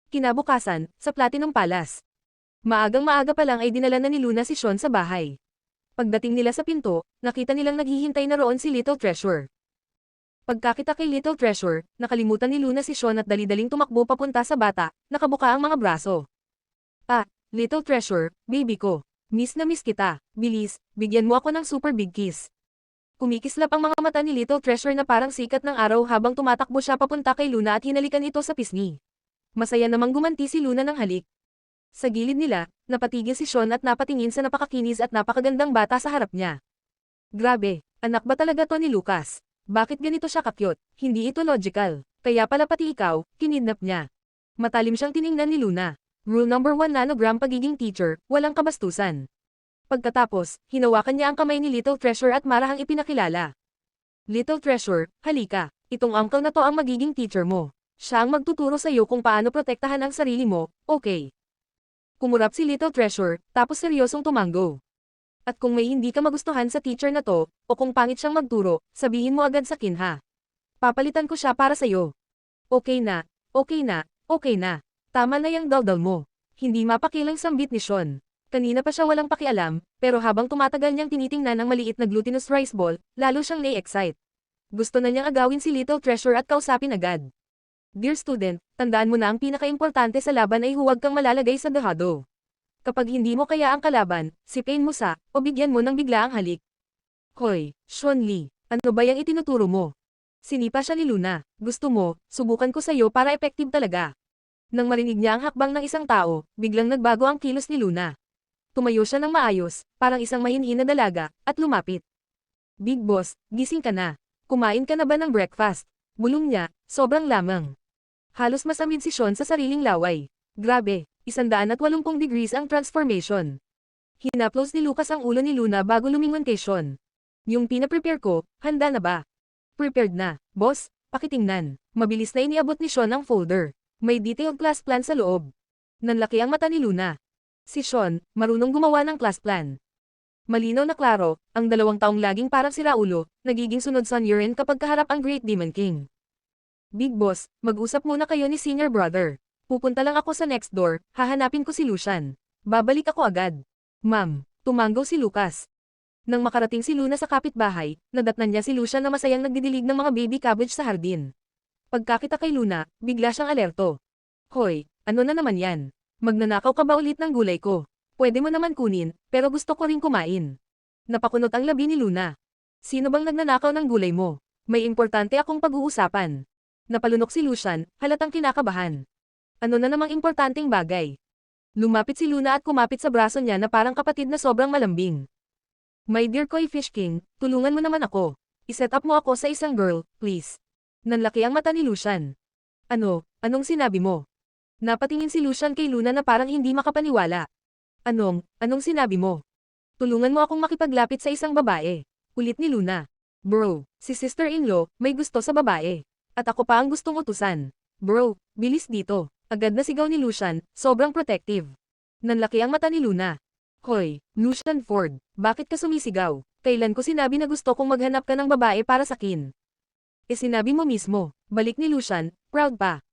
Kinabukasan, sa Platinum Palace. Maagang-maaga pa lang ay dinala na ni Luna si Sean sa bahay. Pagdating nila sa pinto, nakita nilang naghihintay na roon si Little Treasure. Pagkakita kay Little Treasure, nakalimutan ni Luna si Sean at dali-daling tumakbo papunta sa bata, nakabuka ang mga braso. Ah, Little Treasure, baby ko. Miss na miss kita. Bilis, bigyan mo ako ng super big kiss. Kumikislap ang mga mata ni Little Treasure na parang sikat ng araw habang tumatakbo siya papunta kay Luna at hinalikan ito sa pisngi. Masaya namang gumanti si Luna ng halik. Sa gilid nila, napatigil si Sean at napatingin sa napakakinis at napakagandang bata sa harap niya. Grabe, anak ba talaga to ni Lucas? Bakit ganito siya kakyot? Hindi ito logical. Kaya pala pati ikaw, kinidnap niya. Matalim siyang tiningnan ni Luna. Rule number 1 nanogram pagiging teacher, walang kabastusan. Pagkatapos, hinawakan niya ang kamay ni Little Treasure at marahang ipinakilala. Little Treasure, halika. Itong uncle na to ang magiging teacher mo. Siya ang magtuturo sa iyo kung paano protektahan ang sarili mo, okay? Kumurap si Little Treasure, tapos seryosong tumango. At kung may hindi ka magustuhan sa teacher na to, o kung pangit siyang magturo, sabihin mo agad sa akin ha. Papalitan ko siya para sa'yo. Okay na, okay na, okay na. Tama na yung daldal mo. Hindi mapakilang sambit ni Sean. Kanina pa siya walang pakialam, pero habang tumatagal niyang tinitingnan ang maliit na glutinous rice ball, lalo siyang na-excite. Gusto na niyang agawin si Little Treasure at kausapin agad. Dear student, tandaan mo na ang pinaka-importante sa laban ay huwag kang malalagay sa dehado. Kapag hindi mo kaya ang kalaban, sipain mo sa, o bigyan mo ng bigla ang halik. Hoy, Sean Lee, ano ba yung itinuturo mo? Sinipa siya ni Luna. Gusto mo, subukan ko sa'yo para effective talaga. Nang marinig niya ang hakbang ng isang tao, biglang nagbago ang kilos ni Luna. Tumayo siya ng maayos, parang isang mahinhin na dalaga, at lumapit. Big Boss, gising ka na. Kumain ka na ba ng breakfast? Bulong niya, sobrang lamang. Halos masamid si Sean sa sariling laway. Grabe, 180 degrees ang transformation. Hinaplos ni Lucas ang ulo ni Luna bago lumingon kay Sean. Yung pinaprepare ko, handa na ba? Prepared na, boss, pakitingnan. Mabilis na iniabot ni Sean ang folder. May detailed class plan sa loob. Nanlaki ang mata ni Luna. Si Sean, marunong gumawa ng class plan. Malinaw na klaro, ang 2 taong laging parang siraulo, nagiging sunod sa urine kapag kaharap ang Great Demon King. Big Boss, mag-usap muna kayo ni Senior Brother. Pupunta lang ako sa next door, hahanapin ko si Lucian. Babalik ako agad. Ma'am, tumanggaw si Lucas. Nang makarating si Luna sa kapitbahay, nadatnan niya si Lucian na masayang nagdidilig ng mga baby cabbage sa hardin. Pagkakita kay Luna, bigla siyang alerto. Hoy, ano na naman yan? Magnanakaw ka ba ulit ng gulay ko? Pwede mo naman kunin, pero gusto ko rin kumain. Napakunot ang labi ni Luna. Sino bang nagnanakaw ng gulay mo? May importante akong pag-uusapan. Napalunok si Lucian, halatang kinakabahan. Ano na namang importanteng bagay? Lumapit si Luna at kumapit sa braso niya na parang kapatid na sobrang malambing. My dear Koi Fish King, tulungan mo naman ako. I-set up mo ako sa isang girl, please. Nanlaki ang mata ni Lucian. Anong sinabi mo? Napatingin si Lucian kay Luna na parang hindi makapaniwala. Anong sinabi mo? Tulungan mo akong makipaglapit sa isang babae. Ulit ni Luna. Bro, si sister-in-law, may gusto sa babae. At ako pa ang gustong utusan. Bro, bilis dito. Agad na sigaw ni Lucian, sobrang protective. Nanlaki ang mata ni Luna. Hoy, Lucian Ford, bakit ka sumisigaw? Kailan ko sinabi na gusto kong maghanap ka ng babae para sa akin? Sinabi mo mismo, balik ni Lucian, proud pa.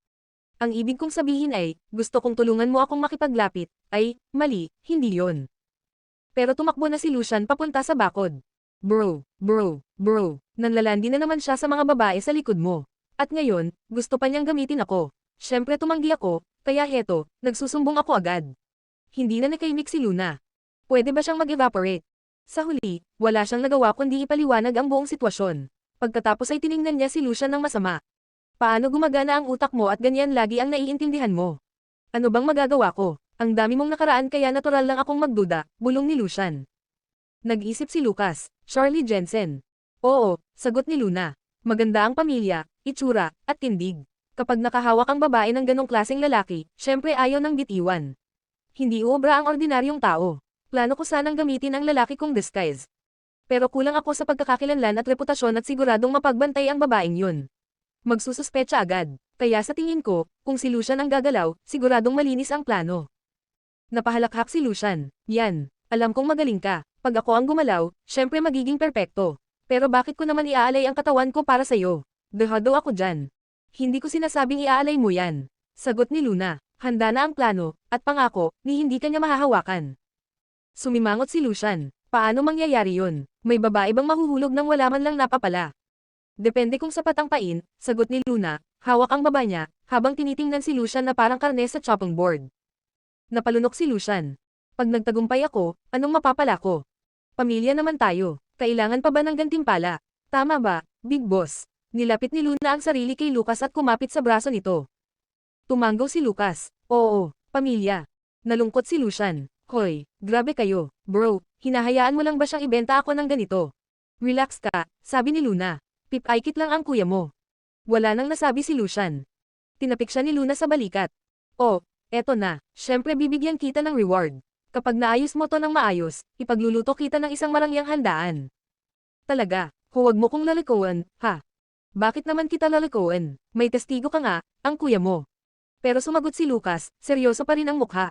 Ang ibig kong sabihin ay, gusto kong tulungan mo akong makipaglapit, ay, mali, hindi yon. Pero tumakbo na si Lucian papunta sa bakod. Bro, nanlalandi na naman siya sa mga babae sa likod mo. At ngayon, gusto pa niyang gamitin ako. Syempre tumanggi ako, kaya heto, nagsusumbong ako agad. Hindi na nakaimik si Luna. Pwede ba siyang mag-evaporate? Sa huli, wala siyang nagawa kundi ipaliwanag ang buong sitwasyon. Pagkatapos ay tiningnan niya si Lucian ng masama. Paano gumagana ang utak mo at ganyan lagi ang naiintindihan mo? Ano bang magagawa ko? Ang dami mong nakaraan kaya natural lang akong magduda, bulong ni Lucian. Nag-isip si Lucas, Charlie Jensen. Oo, sagot ni Luna. Maganda ang pamilya, itsura, at tindig. Kapag nakahawak ang babae ng ganong klaseng lalaki, syempre ayaw ng bitiwan. Hindi uobra ang ordinaryong tao. Plano ko sanang gamitin ang lalaki kong disguise. Pero kulang ako sa pagkakakilanlan at reputasyon at siguradong mapagbantay ang babaeng yun. Magsususpecha agad, kaya sa tingin ko, kung si Lucian ang gagalaw, siguradong malinis ang plano. Napahalakhak si Lucian. Yan, alam kong magaling ka. Pag ako ang gumalaw, syempre magiging perpekto. Pero bakit ko naman iaalay ang katawan ko para sa'yo? Dehado ako dyan. Hindi ko sinasabing iaalay mo yan. Sagot ni Luna. Handa na ang plano, at pangako, ni hindi ka niya mahahawakan. Sumimangot si Lucian. Paano mangyayari yun? May babae bang mahuhulog nang wala man lang napapala? Depende kung sapat ang pain, sagot ni Luna, hawak ang baba niya, habang tinitingnan si Lucian na parang karne sa chopping board. Napalunok si Lucian. Pag nagtagumpay ako, anong mapapala ko? Pamilya naman tayo, kailangan pa ba ng gantimpala? Tama ba, Big Boss? Nilapit ni Luna ang sarili kay Lucas at kumapit sa braso nito. Tumanggaw si Lucas. Oo, pamilya. Nalungkot si Lucian. Hoy, grabe kayo, bro, hinahayaan mo lang ba siyang ibenta ako ng ganito? Relax ka, sabi ni Luna. Pip-aikit lang ang kuya mo. Wala nang nasabi si Lucian. Tinapik siya ni Luna sa balikat. Oh, eto na, syempre bibigyan kita ng reward. Kapag naayos mo to ng maayos, ipagluluto kita ng isang marangyang handaan. Talaga, huwag mo kong lalikuan, ha? Bakit naman kita lalikuan? May testigo ka nga, ang kuya mo. Pero sumagot si Lucas, seryoso pa rin ang mukha.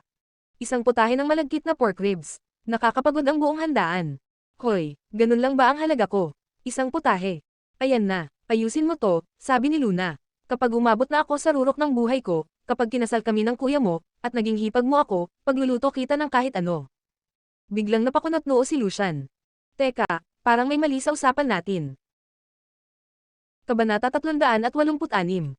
Isang putahe ng malagkit na pork ribs. Nakakapagod ang buong handaan. Hoy, ganun lang ba ang halaga ko? Isang putahe. Ayan na, ayusin mo to, sabi ni Luna. Kapag umabot na ako sa rurok ng buhay ko, kapag kinasal kami ng kuya mo, at naging hipag mo ako, pagluluto kita ng kahit ano. Biglang napakunot noo si Lucian. Teka, parang may mali sa usapan natin. Kabanata 386.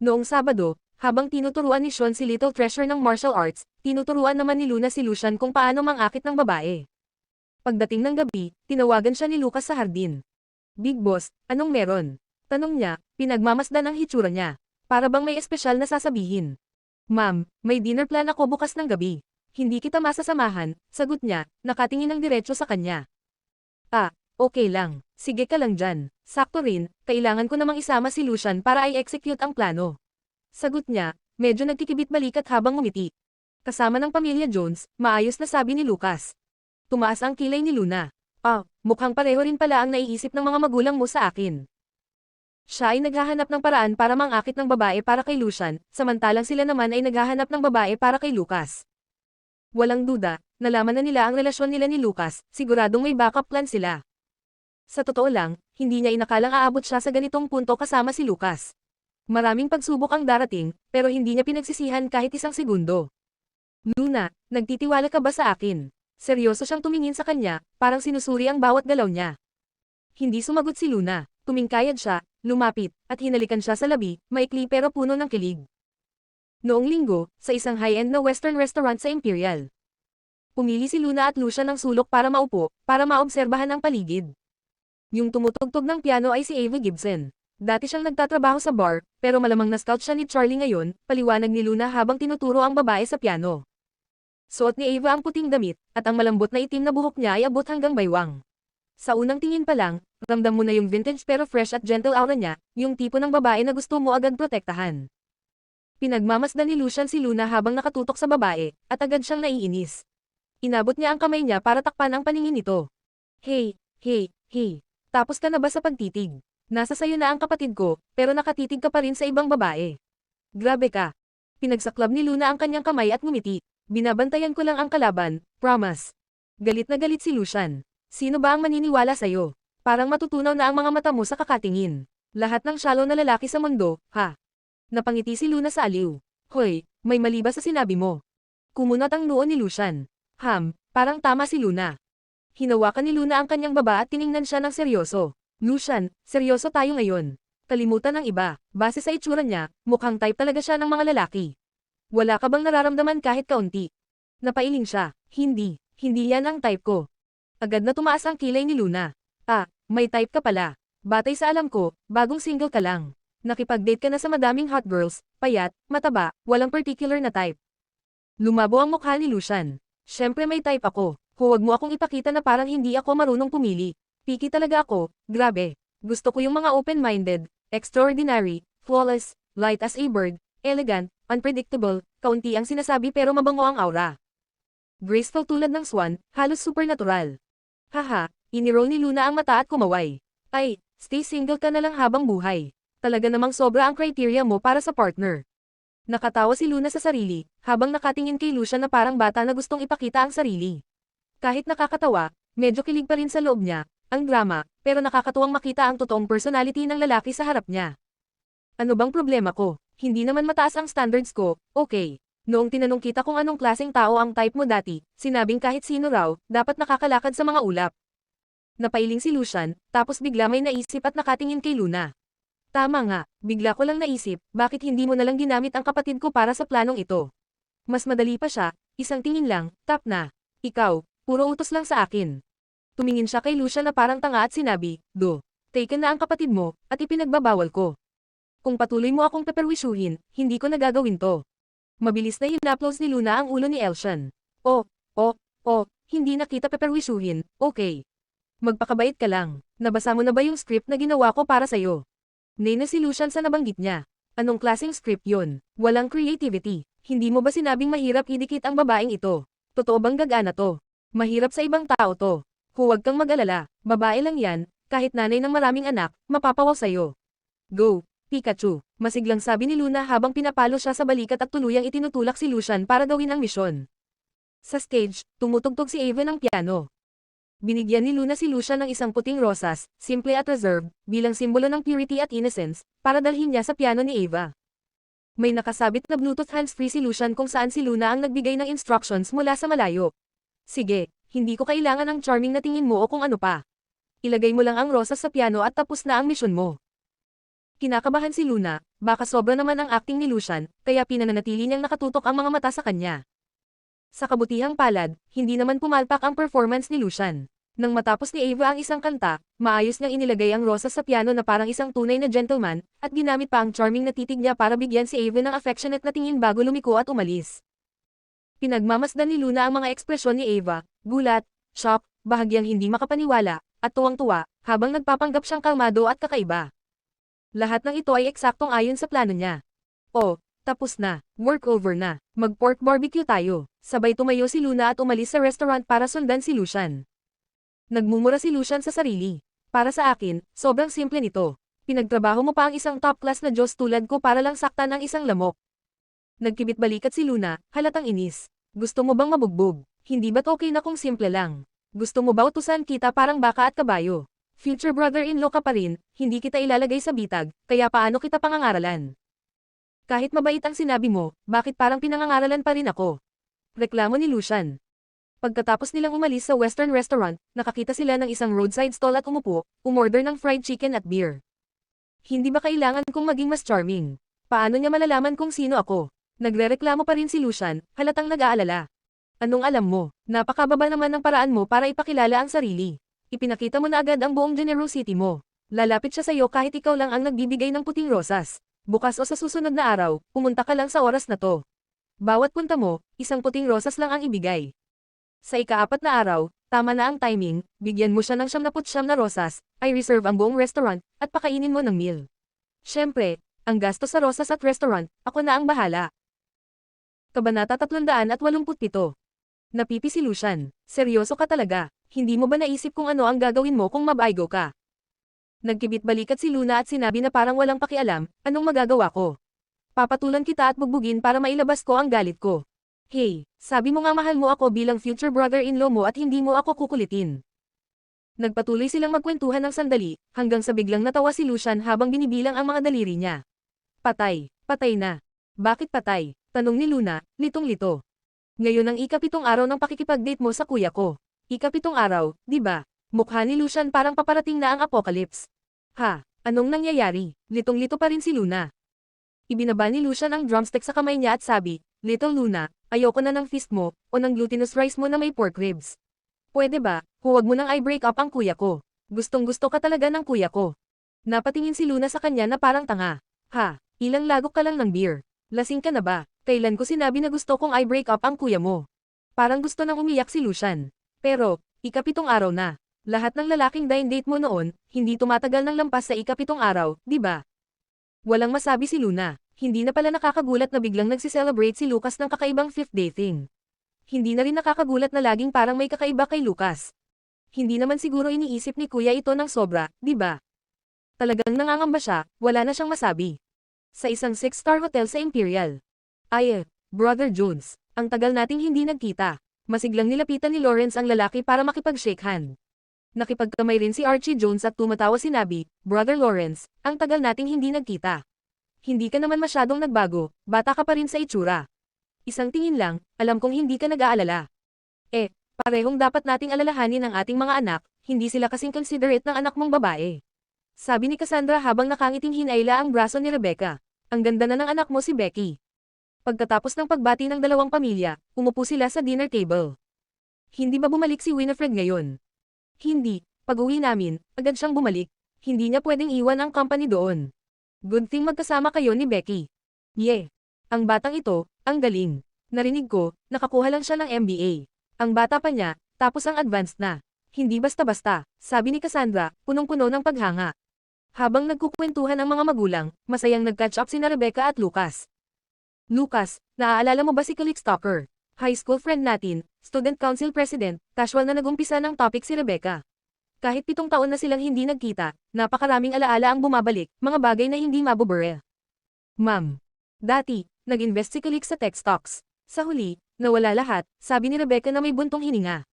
Noong Sabado, habang tinuturuan ni Sean si Little Treasure ng martial arts, tinuturuan naman ni Luna si Lucian kung paano mangakit ng babae. Pagdating ng gabi, tinawagan siya ni Lucas sa hardin. Big Boss, anong meron? Tanong niya, pinagmamasdan ang hitsura niya. Para bang may espesyal na sasabihin. Ma'am, may dinner plan ako bukas ng gabi. Hindi kita masasamahan, sagot niya, nakatingin ng diretso sa kanya. Ah, okay lang. Sige ka lang dyan. Sakto rin, kailangan ko namang isama si Lucian para i-execute ang plano. Sagot niya, medyo nagkikibit balikat habang ngumiti. Kasama ng pamilya Jones, maayos na sabi ni Lucas. Tumaas ang kilay ni Luna. Ah, mukhang pareho rin pala ang naiisip ng mga magulang mo sa akin. Siya ay naghahanap ng paraan para mangakit ng babae para kay Lucian, samantalang sila naman ay naghahanap ng babae para kay Lucas. Walang duda, nalaman na nila ang relasyon nila ni Lucas, siguradong may backup plan sila. Sa totoo lang, hindi niya inakalang aabot siya sa ganitong punto kasama si Lucas. Maraming pagsubok ang darating, pero hindi niya pinagsisihan kahit isang segundo. Luna, nagtitiwala ka ba sa akin? Seryoso siyang tumingin sa kanya, parang sinusuri ang bawat galaw niya. Hindi sumagot si Luna, tumingkayad siya, lumapit, at hinalikan siya sa labi, maikli pero puno ng kilig. Noong linggo, sa isang high-end na western restaurant sa Imperial. Pumili si Luna at Lucian ng sulok para maupo, para maobserbahan ang paligid. Yung tumutugtog ng piano ay si Ava Gibson. Dati siyang nagtatrabaho sa bar, pero malamang na-scout siya ni Charlie ngayon, paliwanag ni Luna habang tinuturo ang babae sa piano. Suot ni Ava ang puting damit, at ang malambot na itim na buhok niya ay abot hanggang baywang. Sa unang tingin pa lang, ramdam mo na yung vintage pero fresh at gentle aura niya, yung tipo ng babae na gusto mo agad protektahan. Pinagmamasdan ni Lucian si Luna habang nakatutok sa babae, at agad siyang naiinis. Inabot niya ang kamay niya para takpan ang paningin nito. Hey, hey, hey, tapos ka na ba sa pagtitig? Nasa sayo na ang kapatid ko, pero nakatitig ka pa rin sa ibang babae. Grabe ka. Pinagsaklab ni Luna ang kanyang kamay at ngumiti. Binabantayan ko lang ang kalaban, promise. Galit na galit si Lucian. Sino ba ang maniniwala sa'yo? Parang matutunaw na ang mga mata mo sa kakatingin. Lahat ng shallow na lalaki sa mundo, ha? Napangiti si Luna sa aliw. Hoy, may mali ba sa sinabi mo? Kumunot ang noo ni Lucian. Parang tama si Luna. Hinawakan ni Luna ang kanyang baba at tiningnan siya ng seryoso. Lucian, seryoso tayo ngayon. Kalimutan ng iba, base sa itsura niya, mukhang type talaga siya ng mga lalaki. Wala ka bang nararamdaman kahit kaunti? Napailing siya, hindi yan ang type ko. Agad na tumaas ang kilay ni Luna. Ah, may type ka pala. Batay sa alam ko, bagong single ka lang. Nakipag-date ka na sa madaming hot girls, payat, mataba, walang particular na type. Lumabo ang mukha ni Lucian. Siyempre may type ako. Huwag mo akong ipakita na parang hindi ako marunong pumili. Picky talaga ako, grabe. Gusto ko yung mga open-minded, extraordinary, flawless, light as a bird, elegant, unpredictable, kaunti ang sinasabi pero mabango ang aura. Graceful tulad ng swan, halos supernatural. Haha, iniroll ni Luna ang mata at kumaway. Ay, stay single ka na lang habang buhay. Talaga namang sobra ang criteria mo para sa partner. Nakatawa si Luna sa sarili, habang nakatingin kay Lucian na parang bata na gustong ipakita ang sarili. Kahit nakakatawa, medyo kilig pa rin sa loob niya, ang drama, pero nakakatuwang makita ang totoong personality ng lalaki sa harap niya. Ano bang problema ko? Hindi naman mataas ang standards ko, okay. Noong tinanong kita kung anong klaseng tao ang type mo dati, sinabing kahit sino raw, dapat nakakalakad sa mga ulap. Napailing si Lucian, tapos bigla may naisip at nakatingin kay Luna. Tama nga, bigla ko lang naisip, bakit hindi mo nalang ginamit ang kapatid ko para sa planong ito? Mas madali pa siya, isang tingin lang, tap na. Ikaw, puro utos lang sa akin. Tumingin siya kay Lucian na parang tanga at sinabi, taken na ang kapatid mo, at ipinagbabawal ko. Kung patuloy mo akong peperwisyuhin, hindi ko nagagawin to. Mabilis na hinaplos ni Luna ang ulo ni Elshan. Oh, hindi na kita peperwisyuhin, okay. Magpakabait ka lang. Nabasa mo na ba yung script na ginawa ko para sa'yo? Nay na si Lucian sa nabanggit niya. Anong klaseng script yon? Walang creativity. Hindi mo ba sinabing mahirap idikit ang babaeng ito? Totoo bang gagana to? Mahirap sa ibang tao to. Huwag kang mag-alala, babae lang yan, kahit nanay ng maraming anak, mapapawaw sa'yo. Go, Pikachu, masiglang sabi ni Luna habang pinapalo siya sa balikat at tuluyang itinutulak si Lucian para gawin ang misyon. Sa stage, tumutugtog si Ava ng piano. Binigyan ni Luna si Lucian ng isang puting rosas, simple at reserved, bilang simbolo ng purity at innocence, para dalhin niya sa piano ni Ava. May nakasabit na Bluetooth hands-free si Lucian kung saan si Luna ang nagbigay ng instructions mula sa malayo. Sige, hindi ko kailangan ng charming na tingin mo o kung ano pa. Ilagay mo lang ang rosas sa piano at tapos na ang misyon mo. Kinakabahan si Luna, baka sobra naman ang acting ni Lucian, kaya pinananatili niyang nakatutok ang mga mata sa kanya. Sa kabutihang palad, hindi naman pumalpak ang performance ni Lucian. Nang matapos ni Ava ang isang kanta, maayos niyang inilagay ang rosas sa piano na parang isang tunay na gentleman, at ginamit pa ang charming na titig niya para bigyan si Ava ng affectionate na tingin bago lumiko at umalis. Pinagmamasdan ni Luna ang mga ekspresyon ni Ava, gulat, shock, bahagyang hindi makapaniwala, at tuwang-tuwa, habang nagpapanggap siyang kalmado at kakaiba. Lahat ng ito ay eksaktong ayon sa plano niya. Oh, tapos na, work over na, mag-pork barbecue tayo. Sabay tumayo si Luna at umalis sa restaurant para sundan si Lucian. Nagmumura si Lucian sa sarili. Para sa akin, sobrang simple nito. Pinagtrabaho mo pa ang isang top-class na Diyos tulad ko para lang saktan ang isang lamok. Nagkibit balikat si Luna, halatang inis. Gusto mo bang mabugbog? Hindi ba't okay na kung simple lang? Gusto mo ba utusan kita parang baka at kabayo? Future brother-in-law ka pa rin, hindi kita ilalagay sa bitag, kaya paano kita pangangaralan? Kahit mabait ang sinabi mo, bakit parang pinangangaralan pa rin ako? Reklamo ni Lucian. Pagkatapos nilang umalis sa western restaurant, nakakita sila ng isang roadside stall at umupo, umorder ng fried chicken at beer. Hindi ba kailangan kong maging mas charming? Paano niya malalaman kung sino ako? Nagrereklamo pa rin si Lucian, halatang nag-aalala. Anong alam mo? Napakababa naman ng paraan mo para ipakilala ang sarili. Ipinakita mo na agad ang buong generosity mo. Lalapit siya sa iyo kahit ikaw lang ang nagbibigay ng puting rosas. Bukas o sa susunod na araw, pumunta ka lang sa oras na to. Bawat punta mo, isang puting rosas lang ang ibigay. Sa ika-4 na araw, tama na ang timing, bigyan mo siya ng 79 na rosas, ay reserve ang buong restaurant, at pakainin mo ng meal. Siyempre, ang gasto sa rosas at restaurant, ako na ang bahala. Kabanata 387. Napipi si Lucian. Seryoso ka talaga, hindi mo ba naisip kung ano ang gagawin mo kung mabaigo ka? Nagkibit balikat si Luna at sinabi na parang walang pakialam, anong magagawa ko? Papatulan kita at bugbugin para mailabas ko ang galit ko. Hey, sabi mo nga mahal mo ako bilang future brother-in-law mo at hindi mo ako kukulitin. Nagpatuloy silang magkwentuhan ng sandali, hanggang sa biglang natawa si Lucian habang binibilang ang mga daliri niya. Patay, patay na. Bakit patay? Tanong ni Luna, litong-lito. Ngayon ang ika-7 araw ng pakikipag-date mo sa kuya ko. Ika-7 araw, di ba? Mukha ni Lucian parang paparating na ang apocalypse. Ha, anong nangyayari? Litong-lito pa rin si Luna. Ibinaba ni Lucian ang drumstick sa kamay niya at sabi, Little Luna, ayoko na ng feast mo, o ng glutinous rice mo na may pork ribs. Pwede ba, huwag mo nang i-break up ang kuya ko. Gustong-gusto ka talaga ng kuya ko. Napatingin si Luna sa kanya na parang tanga. Ha, ilang lagok ka lang ng beer. Lasing ka na ba? Kailan ko sinabi na gusto kong i-break up ang kuya mo? Parang gusto nang umiyak si Lucian. Pero, ika-7 araw na. Lahat ng lalaking date mo noon, hindi tumatagal ng lampas sa ika-7 araw, di ba? Walang masabi si Luna. Hindi na pala nakakagulat na biglang nagsiselebrate si Lucas ng kakaibang 5th dating. Hindi na rin nakakagulat na laging parang may kakaiba kay Lucas. Hindi naman siguro iniisip ni kuya ito ng sobra, di ba? Talagang nangangamba siya, wala na siyang masabi. Sa isang 6-star hotel sa Imperial. Ay, Brother Jones, ang tagal nating hindi nagkita. Masiglang nilapitan ni Lawrence ang lalaki para makipag-shake hand. Nakipagkamay rin si Archie Jones at tumatawa sinabi, Brother Lawrence, ang tagal nating hindi nagkita. Hindi ka naman masyadong nagbago, bata ka pa rin sa itsura. Isang tingin lang, alam kong hindi ka nag-aalala. Parehong dapat nating alalahanin ang ating mga anak, hindi sila kasing considerate ng anak mong babae. Sabi ni Cassandra habang nakangiting hinayla ang braso ni Rebecca. Ang ganda na ng anak mo si Becky. Pagkatapos ng pagbati ng dalawang pamilya, umupo sila sa dinner table. Hindi ba bumalik si Winifred ngayon? Hindi, pag-uwi namin, agad siyang bumalik. Hindi niya pwedeng iwan ang company doon. Good thing magkasama kayo ni Becky. Yeah. Ang batang ito, ang galing. Narinig ko, nakakuha lang siya ng MBA. Ang bata pa niya, tapos ang advanced na. Hindi basta-basta, sabi ni Cassandra, punong-puno ng paghanga. Habang nagkukwentuhan ang mga magulang, masayang nag-catch up sina Rebecca at Lucas. Lucas, naaalala mo ba si Kalik Stalker? High school friend natin, student council president, casual na nagumpisa ng topic si Rebecca. Kahit 7 taon na silang hindi nagkita, napakaraming alaala ang bumabalik, mga bagay na hindi mabubure. Ma'am. Dati, nag-invest si Kalik sa tech stocks. Sa huli, nawala lahat, sabi ni Rebecca na may buntong hininga.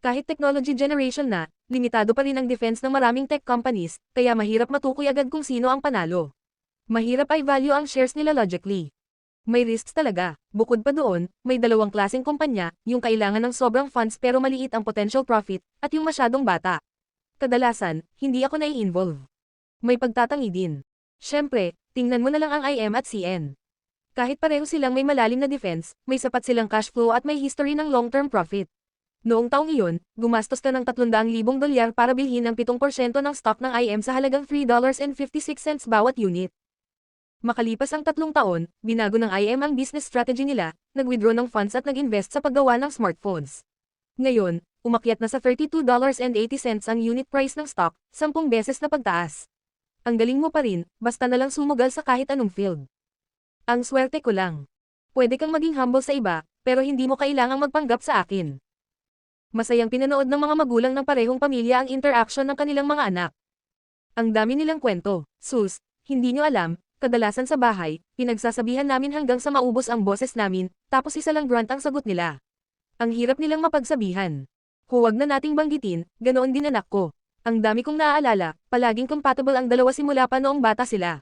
Kahit technology generation na, limitado pa rin ang defense ng maraming tech companies, kaya mahirap matukoy agad kung sino ang panalo. Mahirap i-value ang shares nila logically. May risks talaga. Bukod pa doon, may dalawang klaseng kumpanya, yung kailangan ng sobrang funds pero maliit ang potential profit, at yung masyadong bata. Kadalasan, hindi ako nai-involve. May pagtatangi din. Siyempre, tingnan mo na lang ang IM at CN. Kahit pareho silang may malalim na defense, may sapat silang cash flow at may history ng long-term profit. Noong taong iyon, gumastos ka ng $300,000 para bilhin ang 7% ng stock ng IM sa halagang $3.56 bawat unit. Makalipas ang 3 taon, binago ng IM ang business strategy nila, nag-withdraw ng funds at nag-invest sa paggawa ng smartphones. Ngayon, umakyat na sa $32.80 ang unit price ng stock, 10 beses na pagtaas. Ang galing mo pa rin, basta na lang sumugal sa kahit anong field. Ang swerte ko lang. Pwede kang maging humble sa iba, pero hindi mo kailangang magpanggap sa akin. Masayang pinanood ng mga magulang ng parehong pamilya ang interaction ng kanilang mga anak. Ang dami nilang kwento. Sus, hindi nyo alam, kadalasan sa bahay, pinagsasabihan namin hanggang sa maubos ang boses namin, tapos isa lang grunt ang sagot nila. Ang hirap nilang mapagsabihan. Huwag na nating banggitin, ganoon din anak ko. Ang dami kong naaalala, palaging compatible ang dalawa simula pa noong bata sila.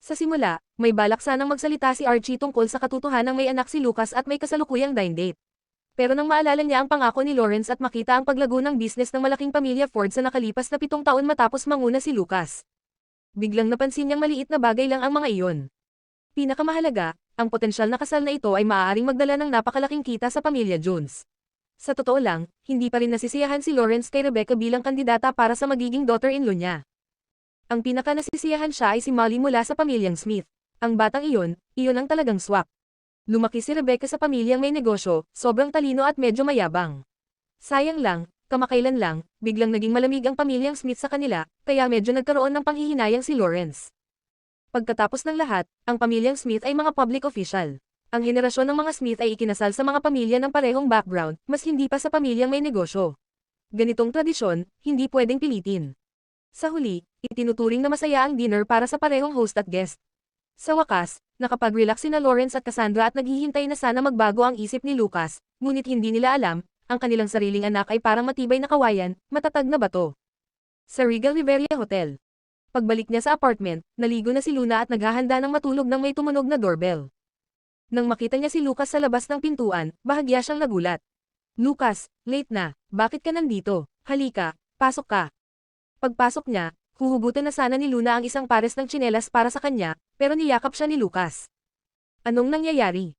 Sa simula, may balak sanang magsalita si Archie tungkol sa katotohanang may anak si Lucas at may kasalukuyang dine date. Pero nang maalala niya ang pangako ni Lawrence at makita ang paglago ng business ng malaking pamilya Ford sa nakalipas na 7 taon matapos manguna si Lucas, biglang napansin niyang maliit na bagay lang ang mga iyon. Pinakamahalaga, ang potensyal na kasal na ito ay maaaring magdala ng napakalaking kita sa pamilya Jones. Sa totoo lang, hindi pa rin nasisiyahan si Lawrence kay Rebecca bilang kandidata para sa magiging daughter-in-law niya. Ang pinaka-nasisiyahan siya ay si Molly mula sa pamilyang Smith. Ang batang iyon ang talagang swak. Lumaki si Rebecca sa pamilyang may negosyo, sobrang talino at medyo mayabang. Sayang lang, kamakailan lang, biglang naging malamig ang pamilyang Smith sa kanila, kaya medyo nagkaroon ng panghihinayang si Lawrence. Pagkatapos ng lahat, ang pamilyang Smith ay mga public official. Ang henerasyon ng mga Smith ay ikinasal sa mga pamilya ng parehong background, mas hindi pa sa pamilyang may negosyo. Ganitong tradisyon, hindi pwedeng pilitin. Sa huli, itinuturing na masaya ang dinner para sa parehong host at guest. Sa wakas, nakapag-relax sina Lawrence at Cassandra at naghihintay na sana magbago ang isip ni Lucas, ngunit hindi nila alam, ang kanilang sariling anak ay parang matibay na kawayan, matatag na bato. Sa Regal Riviera Hotel. Pagbalik niya sa apartment, naligo na si Luna at naghahanda ng matulog nang may tumunog na doorbell. Nang makita niya si Lucas sa labas ng pintuan, bahagya siyang nagulat. Lucas, late na, bakit ka nandito? Halika, pasok ka. Pagpasok niya, huhugutan na sana ni Luna ang isang pares ng tsinelas para sa kanya, pero niyakap siya ni Lucas. Anong nangyayari?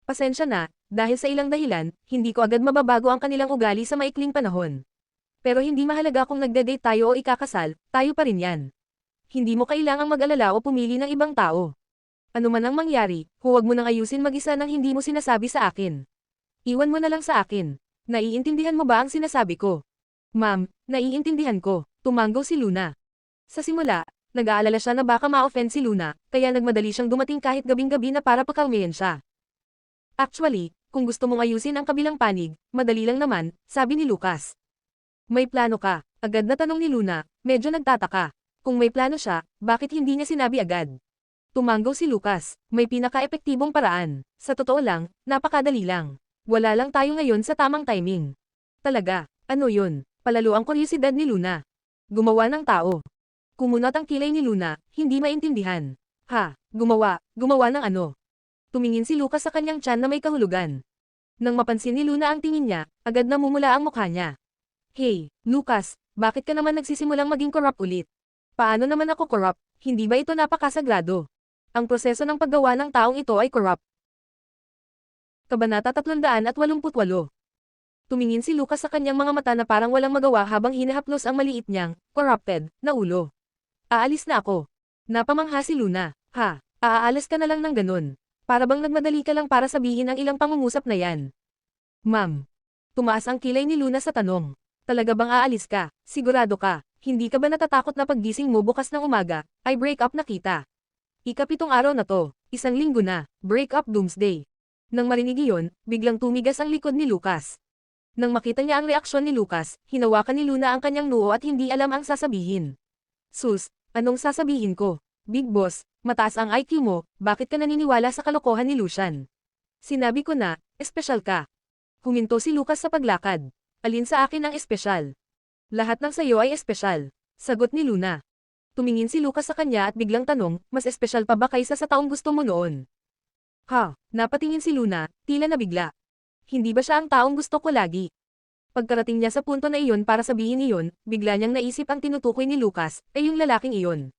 Pasensya na, dahil sa ilang dahilan, hindi ko agad mababago ang kanilang ugali sa maikling panahon. Pero hindi mahalaga kung nagde-date tayo o ikakasal, tayo pa rin yan. Hindi mo kailangang mag-alala o pumili ng ibang tao. Ano man ang mangyari, huwag mo nang ayusin mag-isa nang hindi mo sinasabi sa akin. Iwan mo na lang sa akin. Naiintindihan mo ba ang sinasabi ko? Ma'am, naiintindihan ko, tumanggo si Luna. Sa simula, nag-aalala siya na baka ma-offend si Luna, kaya nagmadali siyang dumating kahit gabing-gabi na para pakalmayan siya. Actually, kung gusto mong ayusin ang kabilang panig, madali lang naman, sabi ni Lucas. May plano ka, agad na tanong ni Luna, medyo nagtataka. Kung may plano siya, bakit hindi niya sinabi agad? Tumanggo si Lucas, may pinaka-epektibong paraan. Sa totoo lang, napakadali lang. Wala lang tayo ngayon sa tamang timing. Talaga, ano yun? Palalo ang kuryosidad ni Luna. Gumawa ng tao. Kumunot ang kilay ni Luna, hindi maintindihan. Ha, gumawa ng ano? Tumingin si Lucas sa kanyang tiyan na may kahulugan. Nang mapansin ni Luna ang tingin niya, agad namumula ang mukha niya. Hey, Lucas, bakit ka naman nagsisimulang maging corrupt ulit? Paano naman ako corrupt? Hindi ba ito napakasagrado? Ang proseso ng paggawa ng taong ito ay corrupt. Kabanata 388. Tumingin si Lucas sa kanyang mga mata na parang walang magawa habang hinahaplos ang maliit niyang, corrupted, na ulo. Aalis na ako. Napamangha si Luna. Ha, aalis ka na lang ng ganun. Para bang nagmadali ka lang para sabihin ang ilang pangungusap na yan. Ma'am. Tumaas ang kilay ni Luna sa tanong. Talaga bang aalis ka? Sigurado ka? Hindi ka ba natatakot na paggising mo bukas ng umaga, ay break up na kita? Ika-7 araw na to, 1 linggo na, break up doomsday. Nang marinig iyon, biglang tumigas ang likod ni Lucas. Nang makita niya ang reaksyon ni Lucas, hinawakan ni Luna ang kanyang noo at hindi alam ang sasabihin. Sus, anong sasabihin ko? Big boss, mataas ang IQ mo, bakit ka naniniwala sa kalokohan ni Lucian? Sinabi ko na, espesyal ka. Huminto si Lucas sa paglakad. Alin sa akin ang espesyal? Lahat ng sayo ay espesyal. Sagot ni Luna. Tumingin si Lucas sa kanya at biglang tanong, mas espesyal pa ba kaysa sa taong gusto mo noon? Ha, napatingin si Luna, tila nabigla. Hindi ba siya ang taong gusto ko lagi? Pagkarating niya sa punto na iyon para sabihin iyon, bigla niyang naisip ang tinutukoy ni Lucas, ay yung lalaking iyon.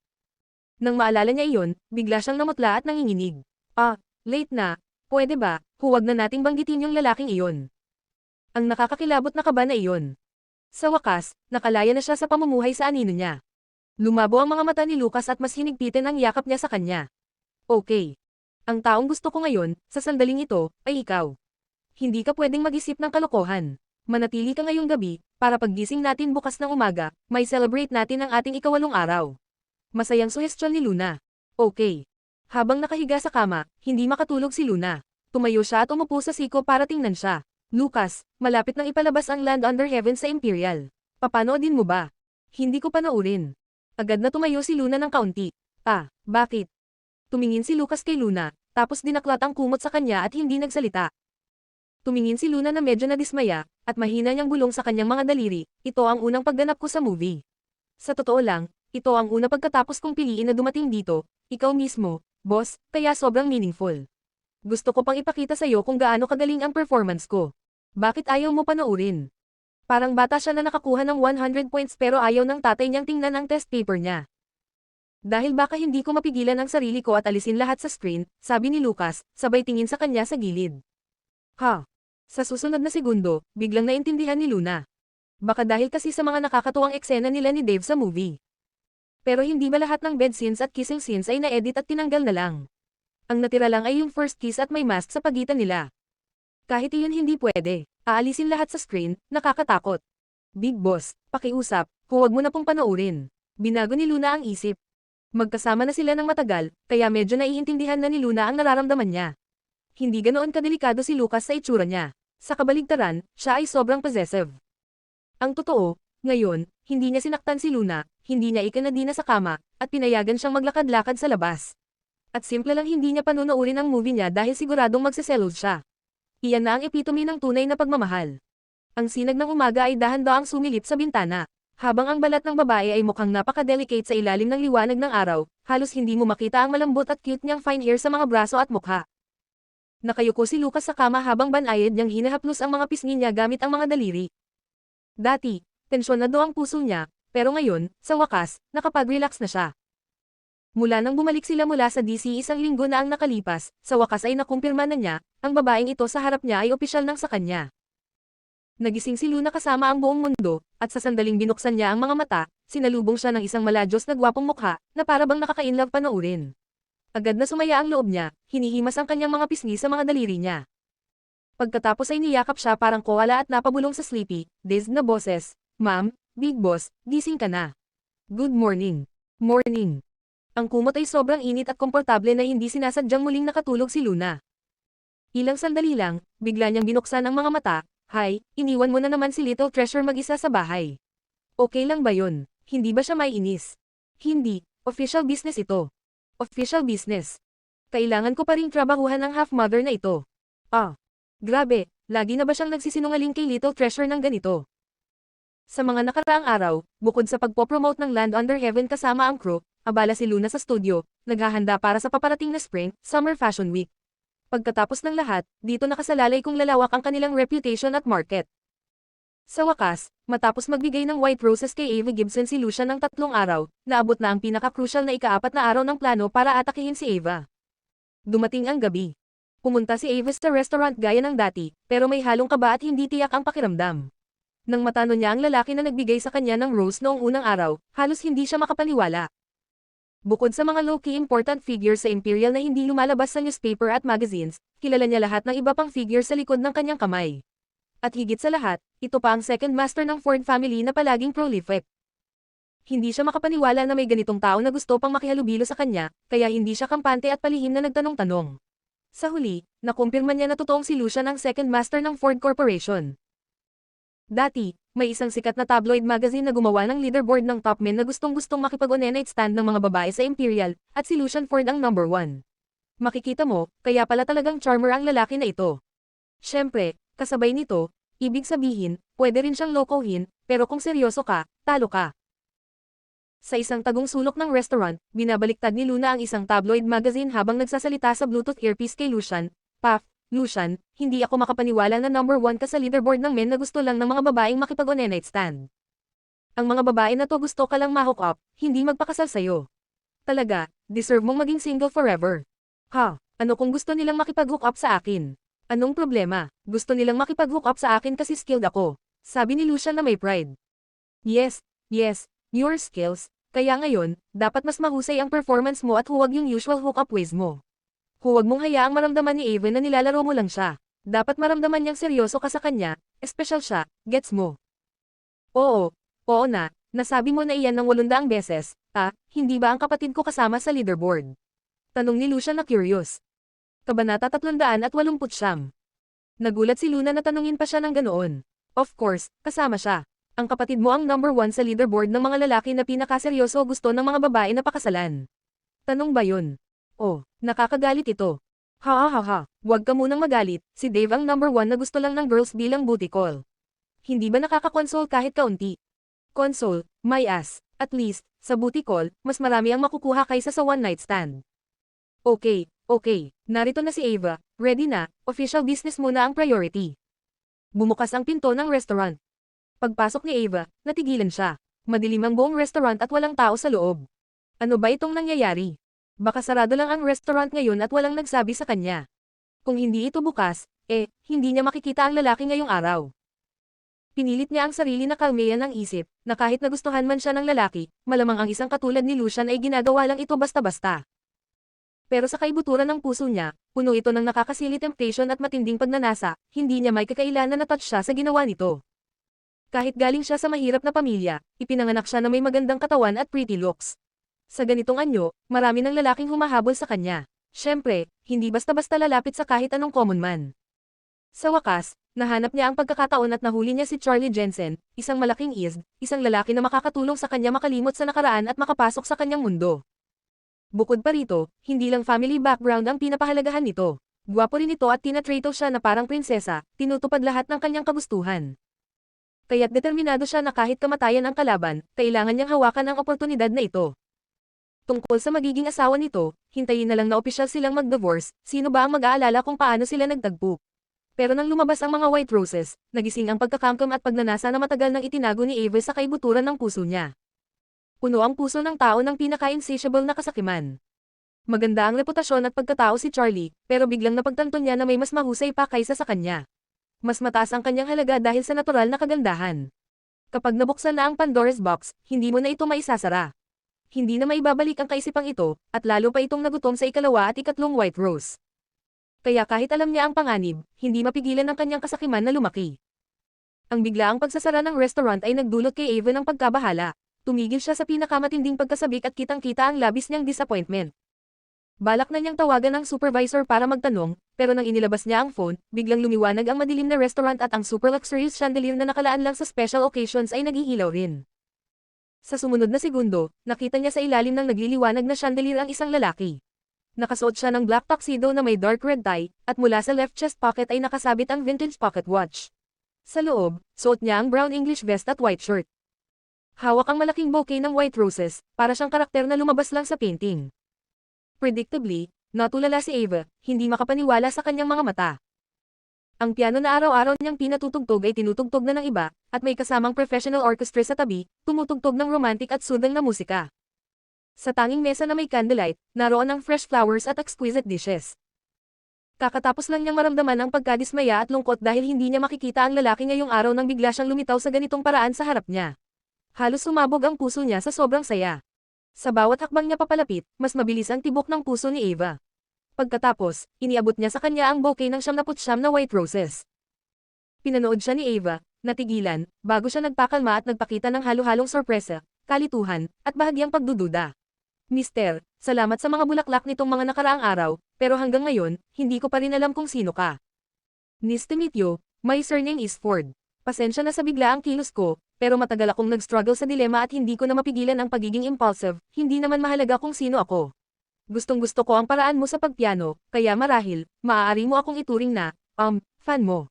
Nang maalala niya iyon, bigla siyang namutla at nanginginig. Ah, late na, pwede ba, huwag na nating banggitin yung lalaking iyon. Ang nakakakilabot na kaba na iyon. Sa wakas, nakalaya na siya sa pamumuhay sa anino niya. Lumabo ang mga mata ni Lucas at mas hinigpitin ang yakap niya sa kanya. Okay. Ang taong gusto ko ngayon, sa sandaling ito, ay ikaw. Hindi ka pwedeng mag-isip ng kalokohan. Manatili ka ngayong gabi, para paggising natin bukas ng umaga, may celebrate natin ang ating ikawalong araw. Masayang suhestyon ni Luna. Okay. Habang nakahiga sa kama, hindi makatulog si Luna. Tumayo siya at umupo sa siko para tingnan siya. Lucas, malapit nang ipalabas ang Land Under Heaven sa Imperial. Papanoodin mo ba? Hindi ko panoorin. Agad na tumayo si Luna ng kaunti. Bakit? Tumingin si Lucas kay Luna, tapos dinaklat ang kumot sa kanya at hindi nagsalita. Tumingin si Luna na medyo nadismaya, at mahina niyang bulong sa kanyang mga daliri, ito ang unang pagganap ko sa movie. Sa totoo lang, ito ang una pagkatapos kong piliin na dumating dito, ikaw mismo, boss, kaya sobrang meaningful. Gusto ko pang ipakita sa'yo kung gaano kagaling ang performance ko. Bakit ayaw mo panoorin? Parang bata siya na nakakuha ng 100 points pero ayaw ng tatay niyang tingnan ang test paper niya. Dahil baka hindi ko mapigilan ang sarili ko at alisin lahat sa screen, sabi ni Lucas, sabay tingin sa kanya sa gilid. Sa susunod na segundo, biglang naintindihan ni Luna. Baka dahil kasi sa mga nakakatuwang eksena nila ni Dave sa movie. Pero hindi ba lahat ng bed scenes at kissing scenes ay na-edit at tinanggal na lang? Ang natira lang ay yung first kiss at may mask sa pagitan nila. Kahit iyon hindi pwede, aalisin lahat sa screen, nakakatakot. Big Boss, pakiusap, huwag mo na pong panoorin. Binago ni Luna ang isip. Magkasama na sila ng matagal, kaya medyo naiintindihan na ni Luna ang nararamdaman niya. Hindi ganoon kadelikado si Lucas sa itsura niya. Sa kabaligtaran, siya ay sobrang possessive. Ang totoo, ngayon, hindi niya sinaktan si Luna, hindi niya ikinadina sa kama, at pinayagan siyang maglakad-lakad sa labas. At simple lang hindi niya panunuorin ang movie niya dahil siguradong magsiselos siya. Iyan na ang epitome ng tunay na pagmamahal. Ang sinag ng umaga ay dahan-daang sumilip sa bintana. Habang ang balat ng babae ay mukhang napaka-delicate sa ilalim ng liwanag ng araw, halos hindi mo makita ang malambot at cute niyang fine hair sa mga braso at mukha. Nakayuko si Lucas sa kama habang banayad niyang hinahaplos ang mga pisngi niya gamit ang mga daliri. Dati, tensyonado ang puso niya, pero ngayon, sa wakas, nakapag-relax na siya. Mula nang bumalik sila mula sa DC isang linggo na ang nakalipas, sa wakas ay nakumpirma na niya, ang babaeng ito sa harap niya ay opisyal nang sa kanya. Nagising si Luna kasama ang buong mundo, at sa sandaling binuksan niya ang mga mata, sinalubong siya ng isang maladyos na gwapong mukha, na parabang nakaka-inlove panoorin. Agad na sumaya ang loob niya, hinihimas ang kanyang mga pisngi sa mga daliri niya. Pagkatapos ay niyakap siya parang koala at napabulong sa sleepy, dazed na boses, "Ma'am, Big Boss, gising ka na. Good morning." Morning. Ang kumot ay sobrang init at komportable na hindi sinasadyang muling nakatulog si Luna. Ilang sandali lang, bigla niyang binuksan ang mga mata, "Hi, iniwan mo na naman si Little Treasure mag-isa sa bahay. Okay lang ba yun? Hindi ba siya maiinis?" "Hindi, official business ito." "Official business? Kailangan ko pa ring trabahuhan ang half-mother na ito." Grabe, lagi na ba siyang nagsisinungaling kay Little Treasure ng ganito? Sa mga nakaraang araw, bukod sa pagpopromote ng Land Under Heaven kasama ang crew, abala si Luna sa studio, naghahanda para sa paparating na Spring, Summer Fashion Week. Pagkatapos ng lahat, dito nakasalalay kung lalawak ang kanilang reputation at market. Sa wakas, matapos magbigay ng white roses kay Ava Gibson si Lucia ng 3 araw, naabot na ang pinaka-crucial na ika-4 na araw ng plano para atakihin si Ava. Dumating ang gabi. Pumunta si Ava sa restaurant gaya ng dati, pero may halong kaba at hindi tiyak ang pakiramdam. Nang matano niya ang lalaki na nagbigay sa kanya ng rose noong unang araw, halos hindi siya makapaniwala. Bukod sa mga low-key important figures sa Imperial na hindi lumalabas sa newspaper at magazines, kilala niya lahat ng iba pang figure sa likod ng kanyang kamay. At higit sa lahat, ito pa ang second master ng Ford family na palaging prolific. Hindi siya makapaniwala na may ganitong tao na gusto pang makihalubilo sa kanya, kaya hindi siya kampante at palihim na nagtanong-tanong. Sa huli, nakumpirma niya na totoong si Lucia ng second master ng Ford Corporation. Dati, may isang sikat na tabloid magazine na gumawa ng leaderboard ng top men na gustong-gustong makipag-one-night stand ng mga babae sa Imperial, at si Lucian Ford ang number 1. Makikita mo, kaya pala talagang charmer ang lalaki na ito. Siyempre, kasabay nito, ibig sabihin, pwede rin siyang lokohin, pero kung seryoso ka, talo ka. Sa isang tagong sulok ng restaurant, binabaliktad ni Luna ang isang tabloid magazine habang nagsasalita sa Bluetooth earpiece kay Lucian. "Paf, Lucian, hindi ako makapaniwala na number 1 ka sa leaderboard ng men na gusto lang ng mga babaeng makipag-one-night stand. Ang mga babae na to gusto ka lang ma-hook up, hindi magpakasal sa'yo. Talaga, deserve mong maging single forever. Ano kung gusto nilang makipag-hook up sa akin? Anong problema? Gusto nilang makipag-hook up sa akin kasi skilled ako. Sabi ni Lucian na may pride. Yes, yes, your skills. Kaya ngayon, dapat mas mahusay ang performance mo at huwag yung usual hook-up ways mo. Huwag mong hayaang maramdaman ni Avon na nilalaro mo lang siya. Dapat maramdaman niyang seryoso ka sa kanya, espesyal siya, gets mo? Oo, oo na, nasabi mo na iyan ng 800 beses, hindi ba ang kapatid ko kasama sa leaderboard? Tanong ni Lucian na curious. Kabanata 389. Nagulat si Luna na tanungin pa siya ng ganoon. Of course, kasama siya. Ang kapatid mo ang number 1 sa leaderboard ng mga lalaki na pinakaseryoso gusto ng mga babae na pakasalan. Tanong ba yun? Oh, nakakagalit ito. Ha ha ha ha, huwag ka munang magalit, si Dave ang number 1 na gusto lang ng girls bilang booty call. Hindi ba nakaka-console kahit kaunti? Console, my ass, at least, sa booty call, mas marami ang makukuha kaysa sa one night stand. Okay, okay, narito na si Ava, ready na, official business muna ang priority. Bumukas ang pinto ng restaurant. Pagpasok ni Ava, natigilan siya. Madilim ang buong restaurant at walang tao sa loob. Ano ba itong nangyayari? Baka sarado lang ang restaurant ngayon at walang nagsabi sa kanya. Kung hindi ito bukas, hindi niya makikita ang lalaki ngayong araw. Pinilit niya ang sarili na kalmayan ang isip, na kahit nagustuhan man siya ng lalaki, malamang ang isang katulad ni Lucian ay ginagawa lang ito basta-basta. Pero sa kaibuturan ng puso niya, puno ito ng nakakasili temptation at matinding pagnanasa, hindi niya may kakailanan na touch siya sa ginawa nito. Kahit galing siya sa mahirap na pamilya, ipinanganak siya na may magandang katawan at pretty looks. Sa ganitong anyo, marami ng lalaking humahabol sa kanya. Siyempre, hindi basta-basta lalapit sa kahit anong common man. Sa wakas, nahanap niya ang pagkakataon at nahuli niya si Charlie Jensen, isang malaking isang lalaki na makakatulong sa kanya makalimot sa nakaraan at makapasok sa kanyang mundo. Bukod pa rito, hindi lang family background ang pinapahalagahan nito. Gwapo rin ito at tinatrato siya na parang prinsesa, tinutupad lahat ng kanyang kagustuhan. Kaya't determinado siya na kahit kamatayan ang kalaban, kailangan niyang hawakan ang oportunidad na ito. Tungkol sa magiging asawa nito, hintayin na lang na opisyal silang mag-divorce, sino ba ang mag-aalala kung paano sila nagtagpo? Pero nang lumabas ang mga white roses, nagising ang pagkakamkam at pagnanasa na matagal nang itinago ni Ava sa kaibuturan ng puso niya. Puno ang puso ng tao ng pinaka-insatiable na kasakiman. Maganda ang reputasyon at pagkatao si Charlie, pero biglang napagtanto niya na may mas mahusay pa kaysa sa kanya. Mas mataas ang kanyang halaga dahil sa natural na kagandahan. Kapag nabuksan na ang Pandora's box, hindi mo na ito maisasara. Hindi na maibabalik ang kaisipang ito, at lalo pa itong nagutom sa ikalawa at ikatlong white rose. Kaya kahit alam niya ang panganib, hindi mapigilan ang kanyang kasakiman na lumaki. Ang biglaang pagsasara ng restaurant ay nagdulot kay Ava ng pagkabahala. Tumigil siya sa pinakamatinding pagkasabik at kitang-kita ang labis niyang disappointment. Balak na niyang tawagan ang supervisor para magtanong, pero nang inilabas niya ang phone, biglang lumiwanag ang madilim na restaurant at ang super luxurious chandelier na nakalaan lang sa special occasions ay nag-iilaw rin. Sa sumunod na segundo, nakita niya sa ilalim ng nagliliwanag na chandelier ang isang lalaki. Nakasuot siya ng black tuxedo na may dark red tie, at mula sa left chest pocket ay nakasabit ang vintage pocket watch. Sa loob, suot niya ang brown English vest at white shirt. Hawak ang malaking bouquet ng white roses, para siyang karakter na lumabas lang sa painting. Predictably, natulala si Ava, hindi makapaniwala sa kanyang mga mata. Ang piano na araw-araw niyang pinatutugtog ay tinutugtog na ng iba, at may kasamang professional orchestra sa tabi, tumutugtog ng romantic at soothing na musika. Sa tanging mesa na may candlelight, naroon ang fresh flowers at exquisite dishes. Kakatapos lang niyang maramdaman ang pagkadismaya at lungkot dahil hindi niya makikita ang lalaki ngayong araw nang bigla siyang lumitaw sa ganitong paraan sa harap niya. Halos sumabog ang puso niya sa sobrang saya. Sa bawat hakbang niya papalapit, mas mabilis ang tibok ng puso ni Ava. Pagkatapos, iniabot niya sa kanya ang bouquet ng 79 na white roses. Pinanood siya ni Ava, natigilan, bago siya nagpakalma at nagpakita ng halo-halong sorpresa, kalituhan, at bahagyang pagdududa. Mister, salamat sa mga bulaklak nitong mga nakaraang araw, pero hanggang ngayon, hindi ko pa rin alam kung sino ka. Nice to meet you, my surname is Ford. Pasensya na sa biglaang kilos ko, pero matagal akong nag-struggle sa dilema at hindi ko na mapigilan ang pagiging impulsive, hindi naman mahalaga kung sino ako. Gustong-gusto ko ang paraan mo sa pagpiano, kaya marahil, maaari mo akong ituring na, fan mo.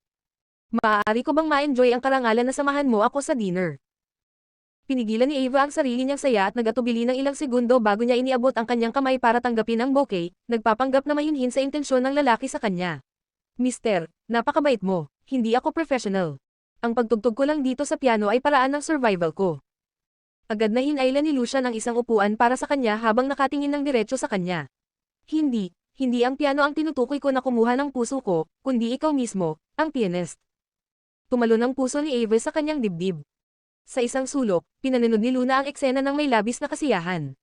Maaari ko bang ma-enjoy ang karangalan na samahan mo ako sa dinner? Pinigilan ni Ava ang sarili niyang saya at nagatubili ng ilang segundo bago niya iniabot ang kanyang kamay para tanggapin ang bouquet, nagpapanggap na mahinhin sa intensyon ng lalaki sa kanya. Mister, napakabait mo, hindi ako professional. Ang pagtugtog ko lang dito sa piano ay paraan ng survival ko. Agad na hinailan ni Lucian ang isang upuan para sa kanya habang nakatingin ng diretso sa kanya. Hindi, hindi ang piano ang tinutukoy ko na kumuha ng puso ko, kundi ikaw mismo, ang pianist. Tumalon ang puso ni Ava sa kanyang dibdib. Sa isang sulok, pinanunod ni Luna ang eksena ng may labis na kasiyahan.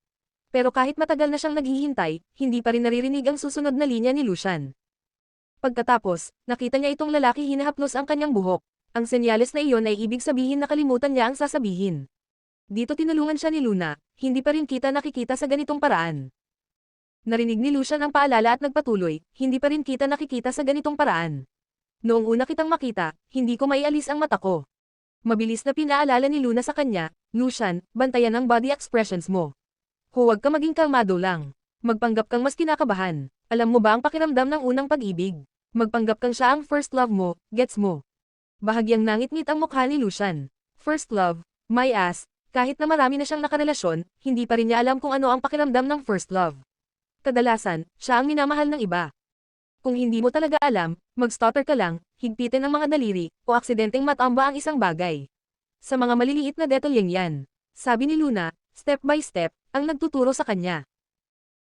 Pero kahit matagal na siyang naghihintay, hindi pa rin naririnig ang susunod na linya ni Lucian. Pagkatapos, nakita niya itong lalaki hinahaplos ang kanyang buhok. Ang senyales na iyon ay ibig sabihin na kalimutan niya ang sasabihin. Dito tinulungan siya ni Luna, hindi pa rin kita nakikita sa ganitong paraan. Narinig ni Lucian ang paalala at nagpatuloy, hindi pa rin kita nakikita sa ganitong paraan. Noong una kitang makita, hindi ko maialis ang mata ko. Mabilis na pinaalala ni Luna sa kanya, Lucian, bantayan ang body expressions mo. Huwag ka maging kalmado lang. Magpanggap kang mas kinakabahan. Alam mo ba ang pakiramdam ng unang pag-ibig? Magpanggap kang siya ang first love mo, gets mo? Bahagyang nangit-ngit ang mukha ni Lucian. First love, my ass, kahit na marami na siyang nakarelasyon, hindi pa rin niya alam kung ano ang pakiramdam ng first love. Kadalasan, siya ang minamahal ng iba. Kung hindi mo talaga alam, mag-stutter ka lang, higpitin ang mga daliri, o aksidenteng matamba ang isang bagay. Sa mga maliliit na detalyeng yan, sabi ni Luna, step by step, ang nagtuturo sa kanya.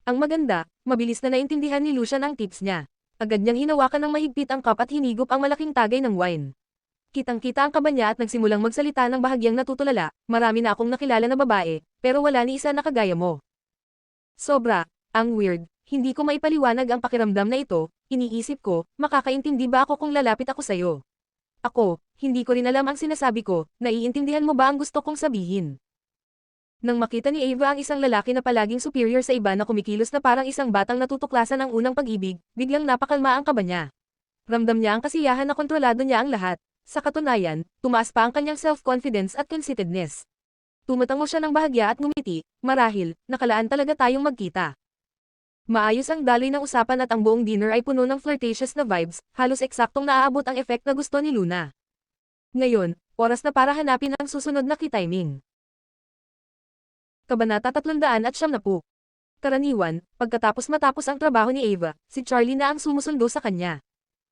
Ang maganda, mabilis na naintindihan ni Lucian ang tips niya. Agad niyang hinawakan ng mahigpit ang cup at hinigop ang malaking tagay ng wine. Kitang-kita ang kaba niya at nagsimulang magsalita ng bahagyang natutulala, marami na akong nakilala na babae, pero wala ni isa na kagaya mo. Sobra, ang weird, hindi ko maipaliwanag ang pakiramdam na ito, iniisip ko, makakaintindi ba ako kung lalapit ako sa'yo? Ako, hindi ko rin alam ang sinasabi ko, naiintindihan mo ba ang gusto kong sabihin? Nang makita ni Ava ang isang lalaki na palaging superior sa iba na kumikilos na parang isang batang natutuklasan ng unang pag-ibig, biglang napakalma ang kaba niya. Ramdam niya ang kasiyahan na kontrolado niya ang lahat. Sa katunayan, tumaas pa ang kanyang self-confidence at conceitedness. Tumatango siya ng bahagya at ngumiti, marahil, nakalaan talaga tayong magkita. Maayos ang daloy ng usapan at ang buong dinner ay puno ng flirtatious na vibes, halos eksaktong naaabot ang effect na gusto ni Luna. Ngayon, oras na para hanapin ang susunod na key-timing. Kabanata 390. Karaniwan, matapos ang trabaho ni Ava, si Charlie na ang sumusundo sa kanya.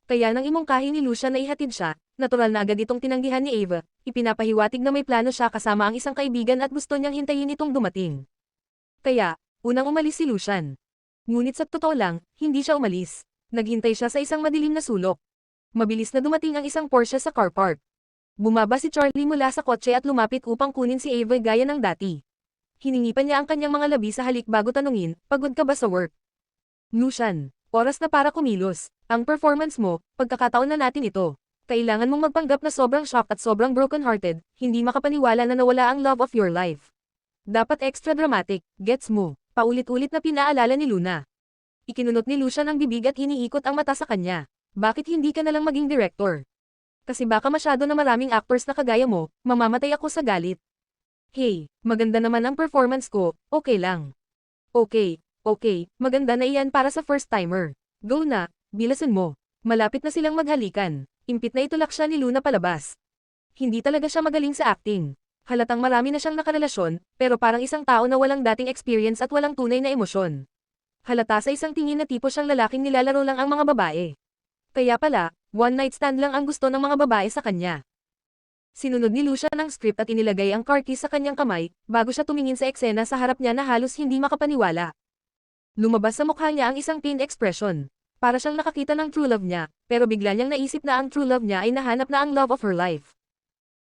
Kaya nang imongkahi ni Lucian na ihatid siya, natural na agad itong tinanggihan ni Ava, ipinapahiwatig na may plano siya kasama ang isang kaibigan at gusto niyang hintayin itong dumating. Kaya, unang umalis si Lucian. Ngunit sa totoo lang, hindi siya umalis. Naghintay siya sa isang madilim na sulok. Mabilis na dumating ang isang Porsche sa car park. Bumaba si Charlie mula sa kotse at lumapit upang kunin si Ava gaya ng dati. Hiningi pa niya ang kanyang mga labi sa halik bago tanungin, pagod ka ba sa work? Lucian, oras na para kumilos. Ang performance mo, pagkakataon na natin ito. Kailangan mong magpanggap na sobrang shocked at sobrang broken-hearted, hindi makapaniwala na nawala ang love of your life. Dapat extra dramatic, gets mo? Paulit-ulit na pinaalala ni Luna. Ikinunot ni Lucian ang bibig at iniikot ang mata sa kanya. Bakit hindi ka nalang maging director? Kasi baka masyado na maraming actors na kagaya mo, mamamatay ako sa galit. Hey, maganda naman ang performance ko, okay lang. Okay, maganda na iyan para sa first timer. Go na, bilasan mo. Malapit na silang maghalikan. Impit na itulak siya ni Luna palabas. Hindi talaga siya magaling sa acting. Halatang marami na siyang nakarelasyon, pero parang isang tao na walang dating experience at walang tunay na emosyon. Halata sa isang tingin na tipo siyang lalaking nilalaro lang ang mga babae. Kaya pala, one night stand lang ang gusto ng mga babae sa kanya. Sinunod ni Lucian ang script at inilagay ang car keys sa kanyang kamay, bago siya tumingin sa eksena sa harap niya na halos hindi makapaniwala. Lumabas sa mukha niya ang isang pained expression. Para siyang nakakita ng true love niya, pero bigla niyang naisip na ang true love niya ay nahanap na ang love of her life.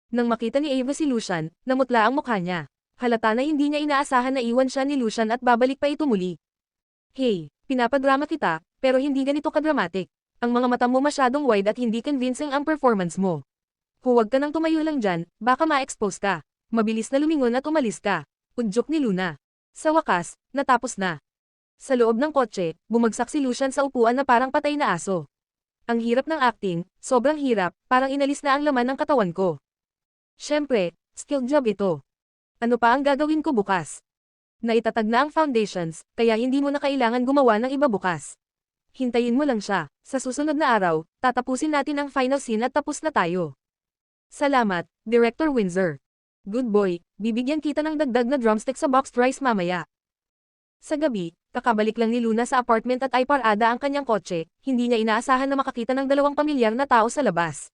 Nang makita ni Ava si Lucian, namutla ang mukha niya. Halata na hindi niya inaasahan na iwan siya ni Lucian at babalik pa ito muli. Hey, pinapadrama kita, pero hindi ganito kadramatic. Ang mga mata mo masyadong wide at hindi convincing ang performance mo. Huwag ka nang tumayo lang dyan, baka ma-expose ka. Mabilis na lumingon at umalis ka. Udyok ni Luna. Sa wakas, natapos na. Sa loob ng kotse, bumagsak si Lucian sa upuan na parang patay na aso. Ang hirap ng acting, sobrang hirap, parang inalis na ang laman ng katawan ko. Siyempre, skilled job ito. Ano pa ang gagawin ko bukas? Naitatag na ang foundations, kaya hindi mo na kailangan gumawa ng iba bukas. Hintayin mo lang siya. Sa susunod na araw, tatapusin natin ang final scene at tapos na tayo. Salamat, Director Windsor. Good boy, bibigyan kita ng dagdag na drumstick sa boxed rice mamaya. Sa gabi, kakabalik lang ni Luna sa apartment at ay parada ang kanyang kotse, hindi niya inaasahan na makakita ng dalawang pamilyar na tao sa labas.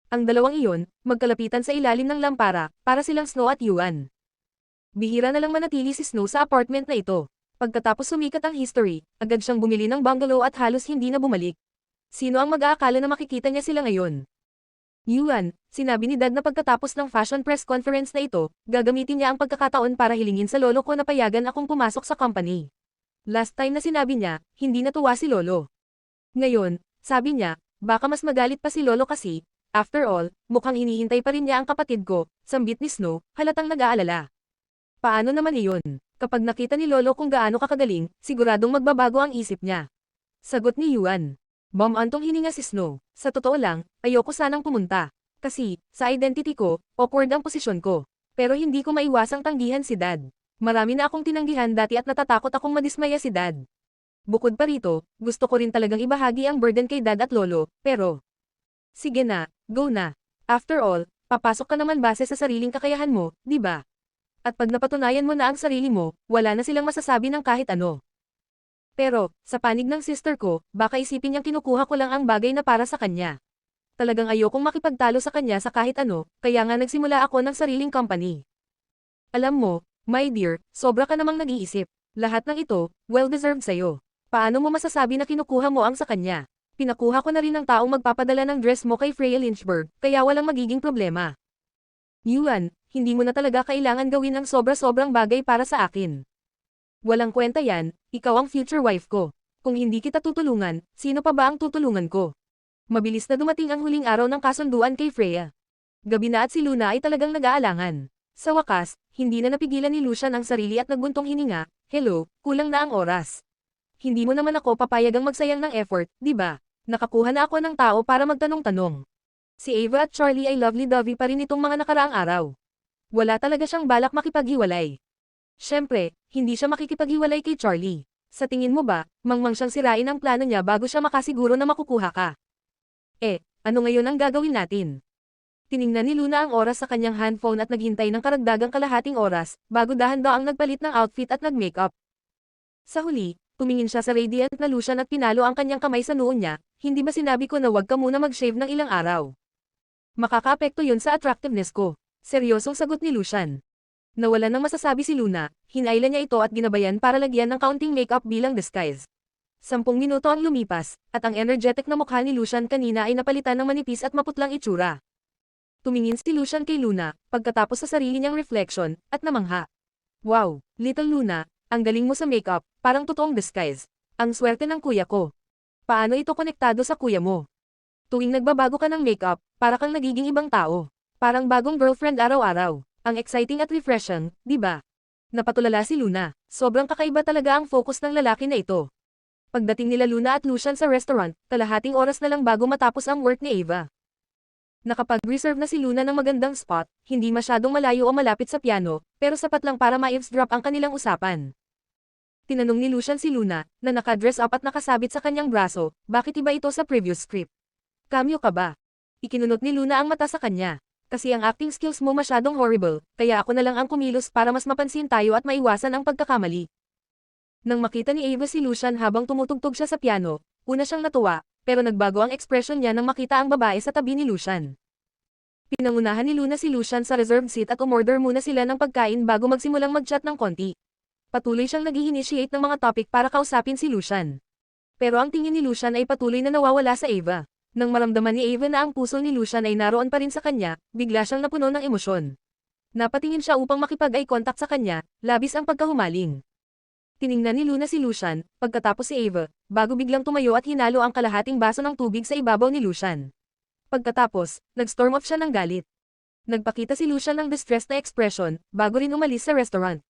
Ang dalawang iyon, magkalapitan sa ilalim ng lampara, para silang Snow at Yuan. Bihira na lang manatili si Snow sa apartment na ito. Pagkatapos sumikat ang history, agad siyang bumili ng bungalow at halos hindi na bumalik. Sino ang mag-aakala na makikita niya sila ngayon? Yuan, sinabi ni Dad na pagkatapos ng fashion press conference na ito, gagamitin niya ang pagkakataon para hilingin sa lolo ko na payagan akong pumasok sa company. Last time na sinabi niya, hindi natuwa si lolo. Ngayon, sabi niya, baka mas magalit pa si lolo kasi, after all, mukhang hinihintay pa rin niya ang kapatid ko, sambit ni Snow, halatang nag-aalala. Paano naman iyon? Kapag nakita ni lolo kung gaano kakagaling, siguradong magbabago ang isip niya. Sagot ni Yuan. Antong hininga si Snow. Sa totoo lang, ayoko sanang pumunta. Kasi, sa identity ko, awkward ang posisyon ko. Pero hindi ko maiwasang tanggihan si Dad. Marami na akong tinanggihan dati at natatakot akong madismaya si Dad. Bukod pa rito, gusto ko rin talagang ibahagi ang burden kay Dad at Lolo, pero... Sige na, go na. After all, papasok ka naman base sa sariling kakayahan mo, di ba? At pag napatunayan mo na ang sarili mo, wala na silang masasabi ng kahit ano. Pero, sa panig ng sister ko, baka isipin niyang kinukuha ko lang ang bagay na para sa kanya. Talagang ayokong makipagtalo sa kanya sa kahit ano, kaya nga nagsimula ako ng sariling company. Alam mo, my dear, sobra ka namang nag-iisip. Lahat ng ito, well-deserved sa'yo. Paano mo masasabi na kinukuha mo ang sa kanya? Pinakuha ko na rin ng taong magpapadala ng dress mo kay Freya Lynchburg, kaya walang magiging problema. Yuan, hindi mo na talaga kailangan gawin ang sobra-sobrang bagay para sa akin. Walang kwenta yan, ikaw ang future wife ko. Kung hindi kita tutulungan, sino pa ba ang tutulungan ko? Mabilis na dumating ang huling araw ng kasunduan kay Freya. Gabi na at si Luna ay talagang nag-aalangan. Sa wakas, hindi na napigilan ni Lucian ang sarili at nagbuntong hininga, hello, kulang na ang oras. Hindi mo naman ako papayagang magsayang ng effort, di ba? Nakakuha na ako ng tao para magtanong-tanong. Si Ava at Charlie ay lovely-dovey pa rin itong mga nakaraang araw. Wala talaga siyang balak makipaghiwalay. Siyempre, hindi siya makikipaghiwalay kay Charlie. Sa tingin mo ba, mangmang siyang sirain ang plano niya bago siya makasiguro na makukuha ka? Ano ngayon ang gagawin natin? Tiningnan ni Luna ang oras sa kanyang handphone at naghintay ng karagdagang kalahating oras, bago dahan-daang nagpalit ng outfit at nag-makeup. Sa huli, tumingin siya sa radiant na Lucian at pinalo ang kanyang kamay sa noo niya, hindi ba sinabi ko na wag ka muna mag-shave ng ilang araw? Makakaapekto yun sa attractiveness ko. Seryosong sagot ni Lucian. Nawalan ng masasabi si Luna, hinailan niya ito at ginabayan para lagyan ng kaunting makeup bilang disguise. 10 minuto ang lumipas, at ang energetic na mukha ni Lucian kanina ay napalitan ng manipis at maputlang itsura. Tumingin si Lucian kay Luna, pagkatapos sa sarili niyang reflection, at namangha. Wow, little Luna, ang galing mo sa makeup, parang totoong disguise. Ang swerte ng kuya ko. Paano ito konektado sa kuya mo? Tuwing nagbabago ka ng makeup, para kang nagiging ibang tao. Parang bagong girlfriend araw-araw. Ang exciting at refreshing, di ba? Napatulala si Luna. Sobrang kakaiba talaga ang focus ng lalaki na ito. Pagdating nila Luna at Lucian sa restaurant, kalahating oras na lang bago matapos ang work ni Ava. Nakapag-reserve na si Luna ng magandang spot, hindi masyadong malayo o malapit sa piano, pero sapat lang para ma-eavesdrop ang kanilang usapan. Tinanong ni Lucian si Luna, na naka-dress up at nakasabit sa kanyang braso, bakit iba ito sa previous script? Cameo ka ba? Ikinunot ni Luna ang mata sa kanya. Kasi ang acting skills mo masyadong horrible, kaya ako na lang ang kumilos para mas mapansin tayo at maiwasan ang pagkakamali. Nang makita ni Ava si Lucian habang tumutugtog siya sa piano, una siyang natuwa, pero nagbago ang ekspresyon niya nang makita ang babae sa tabi ni Lucian. Pinangunahan ni Luna si Lucian sa reserved seat at umorder muna sila ng pagkain bago magsimulang mag-chat ng konti. Patuloy siyang nag-i-initiate ng mga topic para kausapin si Lucian. Pero ang tingin ni Lucian ay patuloy na nawawala sa Ava. Nang maramdaman ni Ava na ang puso ni Lucian ay naroon pa rin sa kanya, bigla siyang napuno ng emosyon. Napatingin siya upang makipag-eye contact sa kanya, labis ang pagkahumaling. Tiningnan ni Luna si Lucian, pagkatapos si Ava, bago biglang tumayo at hinalo ang kalahating baso ng tubig sa ibabaw ni Lucian. Pagkatapos, nag-storm off siya ng galit. Nagpakita si Lucian ng distressed na expression, bago rin umalis sa restaurant.